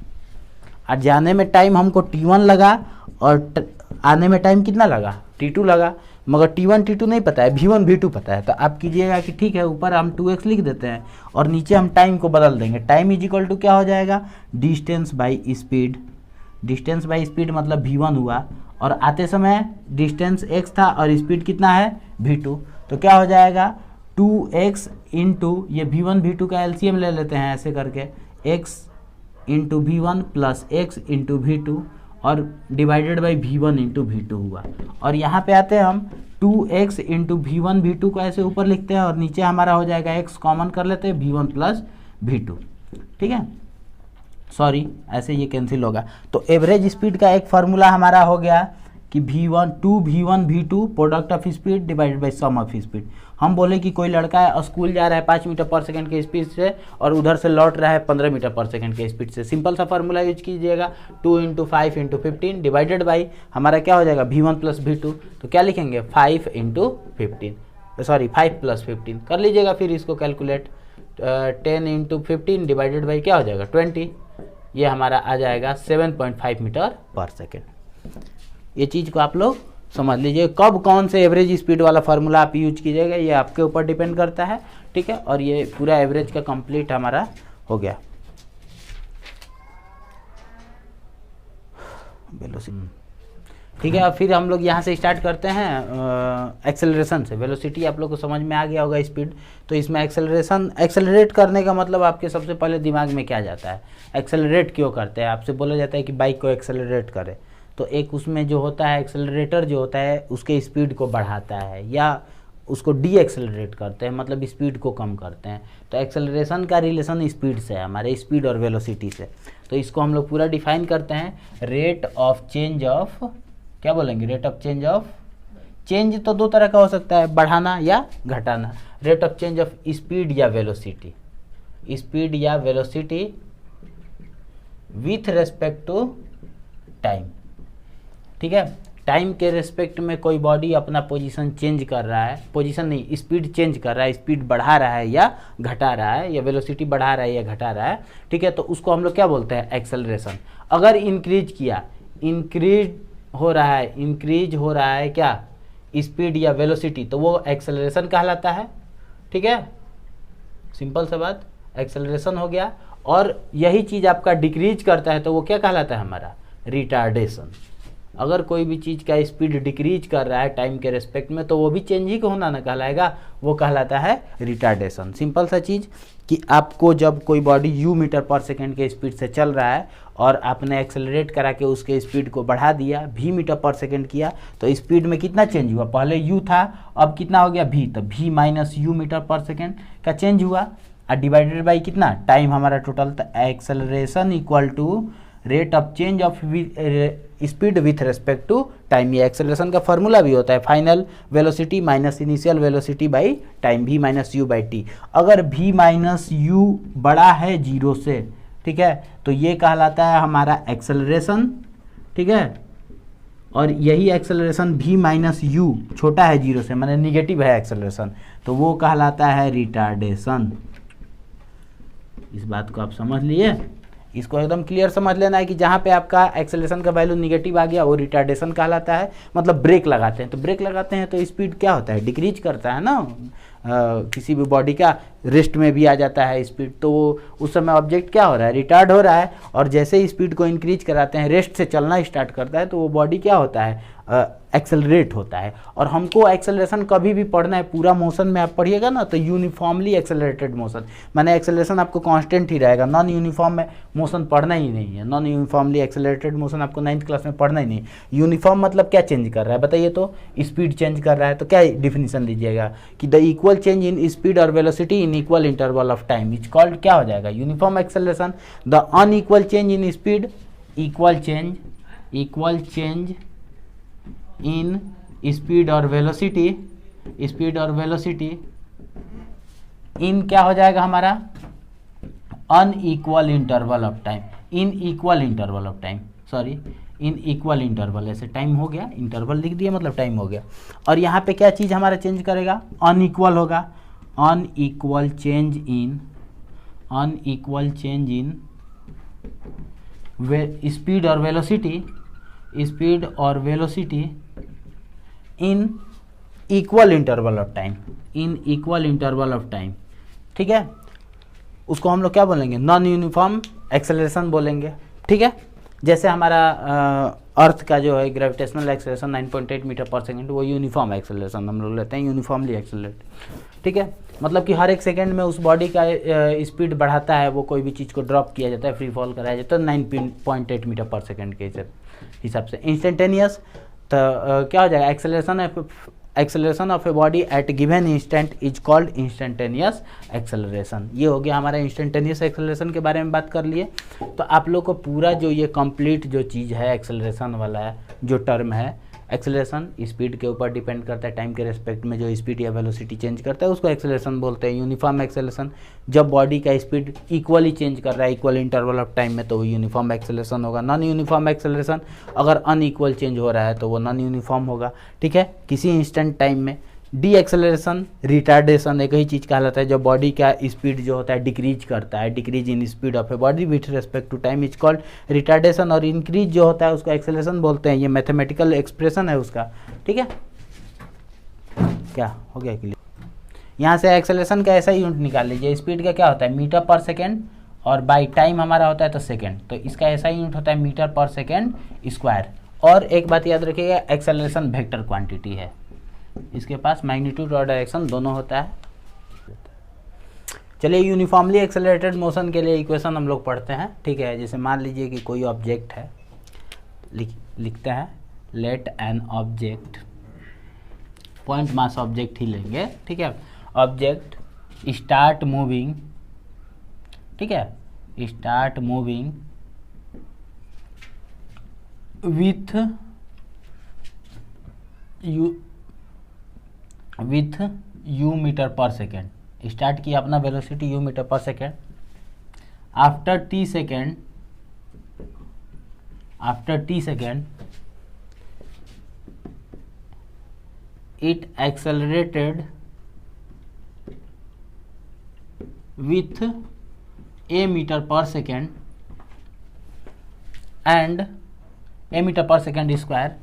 और जाने में टाइम हमको T1 लगा और आने में टाइम कितना लगा, T2 लगा, मगर T1 T2 नहीं पता है, v1 v2 पता है। तो आप कीजिएगा कि ठीक है, ऊपर हम 2x लिख देते हैं और नीचे हम टाइम को बदल देंगे। टाइम इज इक्वल टू क्या हो जाएगा, distance by speed. Distance by speed मतलब v1 हुआ, और आते समय डिस्टेंस x था और स्पीड कितना है v2, तो क्या हो जाएगा 2x इंटू ये v1 v2 का एलसीएम ले लेते हैं ऐसे करके, x into v1 plus x into v2 और divided by v1 into v2 हुआ। और यहाँ पे आते हैं हम 2x इंटू v1 v2 को ऐसे ऊपर लिखते हैं और नीचे हमारा हो जाएगा x कॉमन कर लेते हैं v1 प्लस v2, ठीक है। सॉरी, ऐसे ये कैंसिल होगा। तो एवरेज स्पीड का एक फार्मूला हमारा हो गया कि v1 v2 product of speed divided by sum of speed. हम बोले कि कोई लड़का है, स्कूल जा रहा है 5 मीटर पर सेकंड के स्पीड से और उधर से लौट रहा है 15 मीटर पर सेकंड के स्पीड से। सिंपल सा फार्मूला यूज कीजिएगा, 2 इंटू 5 इंटू 15 डिवाइडेड बाई हमारा क्या हो जाएगा v1 प्लस v2, तो क्या लिखेंगे 5 इंटू 15, सॉरी 5 प्लस 15 कर लीजिएगा फिर इसको कैलकुलेट। 10 इंटू 15 डिवाइडेड बाई क्या हो जाएगा 20, ये हमारा आ जाएगा 7.5 मीटर पर सेकेंड। ये चीज़ को आप लोग समझ लीजिए। कब कौन से एवरेज स्पीड वाला फार्मूला आप यूज कीजिएगा ये आपके ऊपर डिपेंड करता है, ठीक है। और ये पूरा एवरेज का कंप्लीट हमारा हो गया। ठीक है। और फिर हम लोग यहाँ से स्टार्ट करते हैं एक्सेलरेशन से। वेलोसिटी आप लोग को समझ में आ गया होगा, स्पीड। तो इसमें एक्सेलरेट करने का मतलब आपके सबसे पहले दिमाग में क्या जाता है, एक्सेलरेट क्यों करते हैं। आपसे बोला जाता है कि बाइक को एक्सेलरेट करे, तो एक उसमें जो होता है एक्सेलरेटर जो होता है उसके स्पीड को बढ़ाता है, या उसको डी एक्सेलरेट करते हैं, मतलब स्पीड को कम करते हैं। तो एक्सेलरेशन का रिलेशन स्पीड से है, हमारे स्पीड और वेलोसिटी से। तो इसको हम लोग पूरा डिफाइन करते हैं, रेट ऑफ चेंज ऑफ, क्या बोलेंगे, rate of change of, change तो दो तरह का हो सकता है, बढ़ाना या घटाना। Rate of change of speed या वेलोसिटी, स्पीड या velocity with respect to time. ठीक है, टाइम के रेस्पेक्ट में कोई बॉडी अपना पोजीशन चेंज कर रहा है, पोजीशन नहीं, स्पीड चेंज कर रहा है, स्पीड बढ़ा रहा है या घटा रहा है, या वेलोसिटी बढ़ा रहा है या घटा रहा है। ठीक है, तो उसको हम लोग क्या बोलते हैं, एक्सेलरेशन। अगर इंक्रीज किया, इंक्रीज हो रहा है क्या, स्पीड या वेलोसिटी, तो वो एक्सेलरेशन कहलाता है। ठीक है, सिंपल सा बात, एक्सेलरेशन हो गया। और यही चीज़ आपका डिक्रीज करता है तो वो क्या कहलाता है, हमारा रिटार्डेशन। अगर कोई भी चीज़ का स्पीड डिक्रीज कर रहा है टाइम के रेस्पेक्ट में, तो वो भी चेंज ही होना ना कहलाएगा, वो कहलाता है रिटार्डेशन। सिंपल सा चीज़ कि आपको जब कोई body u metre per second के स्पीड से चल रहा है और आपने एक्सेलरेट करा के उसके स्पीड को बढ़ा दिया, v मीटर पर सेकेंड किया, तो स्पीड में कितना चेंज हुआ, पहले u था, अब कितना हो गया v, तो v minus u metre per second का चेंज हुआ, और डिवाइडेड बाई कितना, टाइम हमारा टोटल। तो acceleration equal to rate of change of speed with respect to time. ये एक्सेलरेशन का फॉर्मूला भी होता है, final velocity minus initial velocity by time, v minus u by t. अगर v माइनस यू बड़ा है 0 से, ठीक है, तो ये कहलाता है हमारा एक्सेलरेशन। ठीक है, और यही एक्सेलरेशन v माइनस यू छोटा है 0 से, माने निगेटिव है एक्सेलरेशन, तो वो कहलाता है रिटार्डेशन। इस बात को आप समझ लिए, इसको एकदम क्लियर समझ लेना है कि जहाँ पे आपका एक्सेलरेशन का वैल्यू निगेटिव आ गया वो रिटार्डेशन कहलाता है। मतलब ब्रेक लगाते हैं, तो ब्रेक लगाते हैं तो स्पीड क्या होता है, डिक्रीज करता है ना। किसी भी बॉडी का रेस्ट में भी आ जाता है स्पीड, तो उस समय ऑब्जेक्ट क्या हो रहा है, रिटार्ड हो रहा है। और जैसे ही स्पीड को इंक्रीज कराते हैं, रेस्ट से चलना स्टार्ट करता है, तो वो बॉडी क्या होता है, एक्सेलरेट होता है। और हमको एक्सेलरेशन कभी भी पढ़ना है, पूरा मोशन में आप पढ़िएगा ना तो यूनिफॉर्मली एक्सेलरेटेड मोशन, माने एक्सेलरेशन आपको कांस्टेंट ही रहेगा। नॉन यूनिफॉर्म में मोशन पढ़ना ही नहीं है, नॉन यूनिफॉर्मली एक्सेलरेटेड मोशन आपको 9th क्लास में पढ़ना ही नहीं। यूनिफॉर्म मतलब क्या चेंज कर रहा है बताइए, तो स्पीड चेंज कर रहा है, तो क्या डिफिनीशन लीजिएगा कि the equal change in speed और velocity in equal interval of time is called, क्या हो जाएगा, uniform acceleration. The unequal change in speed, equal change in speed और वेलोसिटी इन क्या हो जाएगा हमारा, unequal interval of time, in equal interval, ऐसे टाइम हो गया, इंटरवल लिख दिया मतलब टाइम हो गया। और यहाँ पे क्या चीज़ हमारा चेंज करेगा, अनइक्वल होगा, अनइक्वल चेंज इन स्पीड और velocity in equal interval of time, ठीक है। उसको हम लोग क्या बोलेंगे, नॉन यूनिफॉर्म एक्सेलरेशन बोलेंगे। ठीक है, जैसे हमारा अर्थ का जो है gravitational acceleration 9.8 metre per second, वो यूनिफॉर्म एक्सेलरेशन हम लोग लेते हैं, यूनिफॉर्मली एक्सेलरेट। ठीक है, मतलब कि हर एक सेकेंड में उस बॉडी का स्पीड बढ़ाता है, वो कोई भी चीज़ को ड्रॉप किया जाता है, फ्री फॉल कराया जाता है 9.8 मीटर पर सेकेंड के हिसाब से। इंस्टेंटेनियस तो क्या हो जाएगा, acceleration of a body at given instant is called instantaneous acceleration. ये हो गया हमारा इंस्टेंटेनियस एक्सेलरेशन के बारे में बात कर लिए। तो आप लोग को पूरा जो ये कंप्लीट जो चीज़ है एक्सेलरेशन वाला है, जो टर्म है एक्सेलरेशन, स्पीड के ऊपर डिपेंड करता है, टाइम के रेस्पेक्ट में जो स्पीड या वेलोसिटी चेंज करता है उसको एक्सेलरेशन बोलते हैं। यूनिफॉर्म एक्सेलरेशन, जब बॉडी का स्पीड इक्वली चेंज कर रहा है इक्वल इंटरवल ऑफ टाइम में, तो वो यूनिफॉर्म एक्सेलरेशन होगा। नॉन यूनिफॉर्म एक्सेलरेशन, अगर अनइक्वल चेंज हो रहा है तो वो नॉन यूनिफॉर्म होगा। ठीक है, किसी इंस्टेंट टाइम में। डी एक्सेलरेशन, रिटार्डेशन, एक ही चीज़ कहलाता है जब बॉडी का स्पीड जो होता है डिक्रीज करता है, decrease in speed of a body with respect to time is called retardation. और इंक्रीज जो होता है उसको एक्सेलरेशन बोलते हैं, ये मैथमेटिकल एक्सप्रेशन है उसका। ठीक है, क्या हो गया क्लियर। यहाँ से एक्सेलरेशन का ऐसा यूनिट निकाल लीजिए, स्पीड का क्या होता है मीटर पर सेकेंड, और बाई टाइम हमारा होता है तो सेकेंड, तो इसका ऐसा यूनिट होता है मीटर पर सेकेंड स्क्वायर। और एक बात याद रखिएगा, एक्सेलरेशन वेक्टर क्वांटिटी है, इसके पास मैग्नीट्यूड और डायरेक्शन दोनों होता है। चलिए यूनिफॉर्मली एक्सेलरेटेड मोशन के लिए इक्वेशन हम लोग पढ़ते हैं, ठीक है। जैसे मान लीजिए कि कोई ऑब्जेक्ट है, लिखते हैं let an object, point mass object ही लेंगे, ठीक है। ऑब्जेक्ट स्टार्ट मूविंग, ठीक है, start moving with u metre per second, start किया अपना velocity u metre per second. After t second it accelerated with a meter per second and a meter per second square,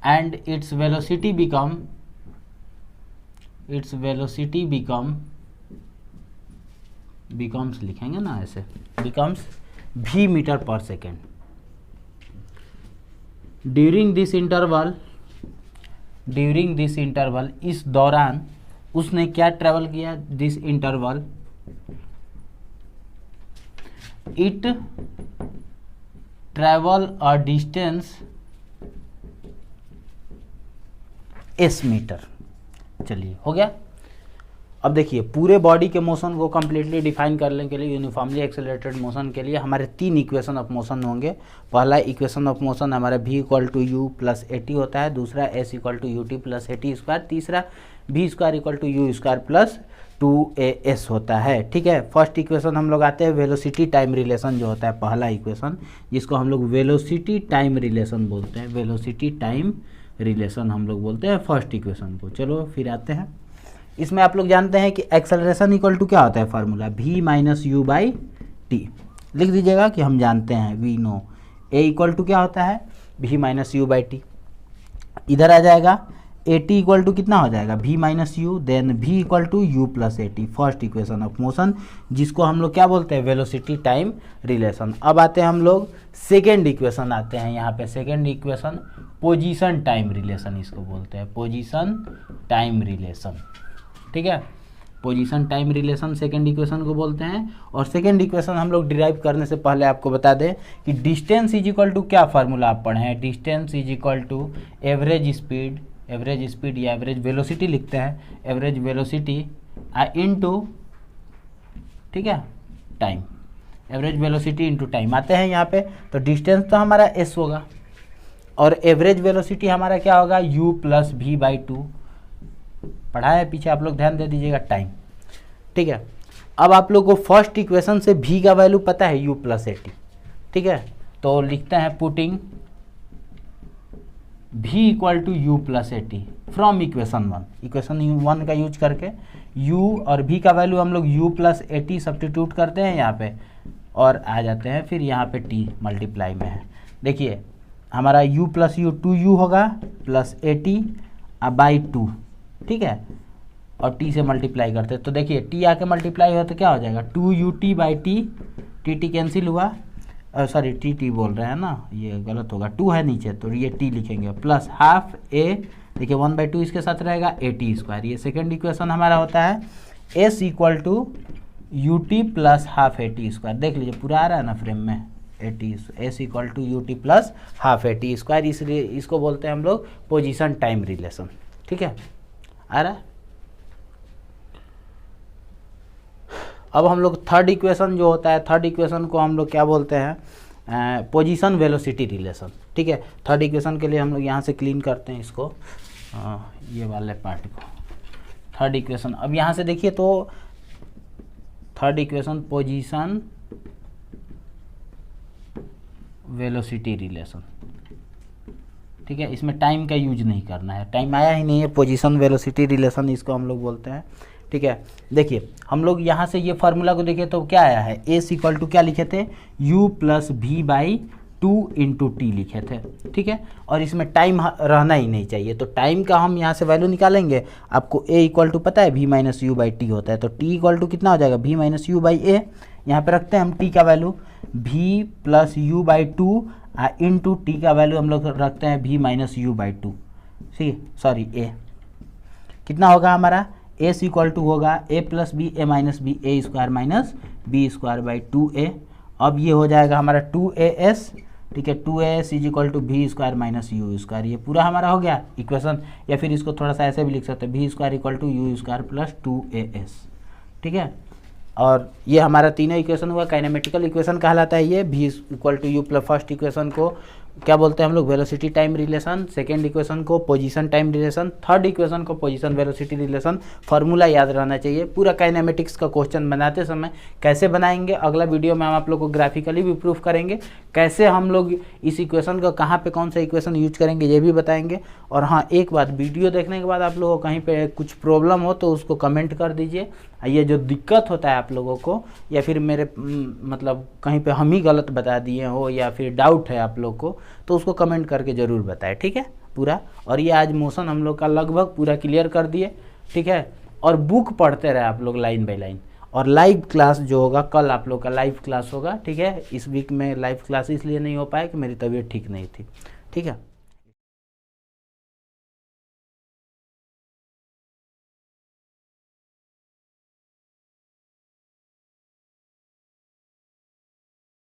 and its velocity becomes लिखेंगे ना ऐसे, becomes v metre per second. During this interval, इस दौरान उसने क्या travel किया, this interval it travel a distance s metre. चलिए हो गया। अब देखिए पूरे बॉडी के मोशन को कंप्लीटली डिफाइन करने के लिए, यूनिफॉर्मली एक्सेलरेटेड मोशन के लिए हमारे 3 इक्वेशन ऑफ मोशन होंगे। पहला इक्वेशन ऑफ मोशन हमारा v equal to u plus a t होता है, दूसरा s equal to u t plus a t square, तीसरा v square equal to u square plus 2as होता है, ठीक है। फर्स्ट इक्वेशन हम लोग आते हैं वेलोसिटी टाइम रिलेशन जो होता है पहला इक्वेशन, जिसको हम लोग वेलोसिटी टाइम रिलेशन बोलते हैं, वेलोसिटी टाइम रिलेशन हम लोग बोलते हैं फर्स्ट इक्वेशन को। चलो फिर आते हैं, इसमें आप लोग जानते हैं कि एक्सेलरेशन इक्वल टू क्या होता है, formula v minus u by t. लिख दीजिएगा कि हम जानते हैं, we know a equal to क्या होता है, v minus u by t. इधर आ जाएगा ए टी इक्वल टू कितना हो जाएगा, v minus u, then v equal to u plus a t, first equation of motion, जिसको हम लोग क्या बोलते हैं, वेलोसिटी टाइम रिलेशन। अब आते हैं हम लोग सेकेंड इक्वेशन आते हैं यहाँ पे, second equation position time relation इसको बोलते हैं, पोजीशन टाइम रिलेशन, ठीक है। Position time relation second equation को बोलते हैं। और सेकेंड इक्वेशन हम लोग डिराइव करने से पहले आपको बता दें कि डिस्टेंस इज इक्वल टू, क्या फार्मूला आप पढ़े हैं, distance is equal to average speed या एवरेज वेलोसिटी लिखते हैं, एवरेज वेलोसिटी इनटू, ठीक है, time, average velocity into time. आते हैं यहाँ पे, तो डिस्टेंस तो हमारा s होगा और एवरेज वेलोसिटी हमारा क्या होगा, u plus v by two. पढ़ा है पीछे, आप लोग ध्यान दे दीजिएगा, टाइम, ठीक है। अब आप लोग को फर्स्ट इक्वेशन से v का वैल्यू पता है, u प्लस ए टी, ठीक है। तो लिखते हैं putting v equal to u plus a t from equation 1, equation 1 का यूज करके u और v का वैल्यू हम लोग u plus a T substitute करते हैं यहाँ पे और आ जाते हैं, फिर यहाँ पे t मल्टीप्लाई में है। देखिए हमारा u प्लस यू 2u होगा प्लस ए टी बाई 2, ठीक है, और t से मल्टीप्लाई करते हैं तो देखिए t आके मल्टीप्लाई हो तो क्या हो जाएगा, 2ut बाई टी कैंसिल हुआ, सॉरी टी बोल रहे हैं ना, ये गलत होगा, 2 है नीचे तो ये t लिखेंगे, प्लस हाफ a, देखिए 1/2 इसके साथ रहेगा ए टी स्क्वायर। ये सेकेंड इक्वेशन हमारा होता है s equal to u t plus half a t square. देख लीजिए पूरा आ रहा है ना फ्रेम में, s equal to u t plus half a t square, इसलिए इसको बोलते हैं हम लोग पोजीशन टाइम रिलेशन, ठीक है, आ रहा है। अब हम लोग थर्ड इक्वेशन जो होता है, थर्ड इक्वेशन को हम लोग क्या बोलते हैं, पोजीशन वेलोसिटी रिलेशन, ठीक है। थर्ड इक्वेशन के लिए हम लोग यहाँ से क्लीन करते हैं इसको, ये वाले पार्ट को, थर्ड इक्वेशन। अब यहाँ से देखिए तो third equation position velocity relation, ठीक है, इसमें टाइम का यूज नहीं करना है, टाइम आया ही नहीं है, पोजीशन वेलोसिटी रिलेशन इसको हम लोग बोलते हैं, ठीक है। देखिए हम लोग यहाँ से ये फार्मूला को देखिए तो क्या आया है, एस इक्वल टू क्या लिखे थे, u plus v by 2 into t लिखे थे, ठीक है। और इसमें टाइम रहना ही नहीं चाहिए, तो टाइम का हम यहाँ से वैल्यू निकालेंगे। आपको a इक्वल टू पता है v minus u by T होता है, तो t इक्वल टू कितना हो जाएगा, v minus u by a. यहाँ पे रखते हैं हम t का value v plus u by 2 into t का वैल्यू हम लोग रखते हैं v minus u by two, ठीक, सॉरी ए, कितना होगा हमारा ए इक्वल टू होगा a plus b a minus b a square minus b square by two a. अब ये हो जाएगा हमारा 2as, ठीक है, 2as is equal to we square minus u square, ये पूरा हमारा हो गया इक्वेशन। या फिर इसको थोड़ा सा ऐसे भी लिख सकते हैं, v square equal to u square plus 2as, ठीक है। और ये हमारा तीनों इक्वेशन हुआ, काइनेमेटिकल इक्वेशन कहलाता है ये। V equal to u plus first equation को क्या बोलते हैं हम लोग, velocity time relation, second equation को position time relation, third equation को पोजीशन वेलोसिटी रिलेशन। फार्मूला याद रहना चाहिए। पूरा काइनेमेटिक्स का क्वेश्चन बनाते समय कैसे बनाएंगे, अगला वीडियो में हम आप लोग को ग्राफिकली भी प्रूफ करेंगे, कैसे हम लोग इस इक्वेशन को कहाँ पे कौन सा इक्वेशन यूज करेंगे ये भी बताएंगे। और हाँ, एक बात, वीडियो देखने के बाद आप लोगों को कहीं पे कुछ प्रॉब्लम हो तो उसको कमेंट कर दीजिए। ये जो दिक्कत होता है आप लोगों को, या फिर मेरे मतलब कहीं पे हम ही गलत बता दिए हो, या फिर डाउट है आप लोग को, तो उसको कमेंट करके ज़रूर बताएं, ठीक है पूरा। और ये आज मोशन हम लोग का लगभग पूरा क्लियर कर दिए, ठीक है। और बुक पढ़ते रहे आप लोग लाइन बाय लाइन। और लाइव क्लास जो होगा कल आप लोग का लाइव क्लास होगा, ठीक है। इस वीक में लाइव क्लास इसलिए नहीं हो पाया कि मेरी तबीयत ठीक नहीं थी, ठीक है।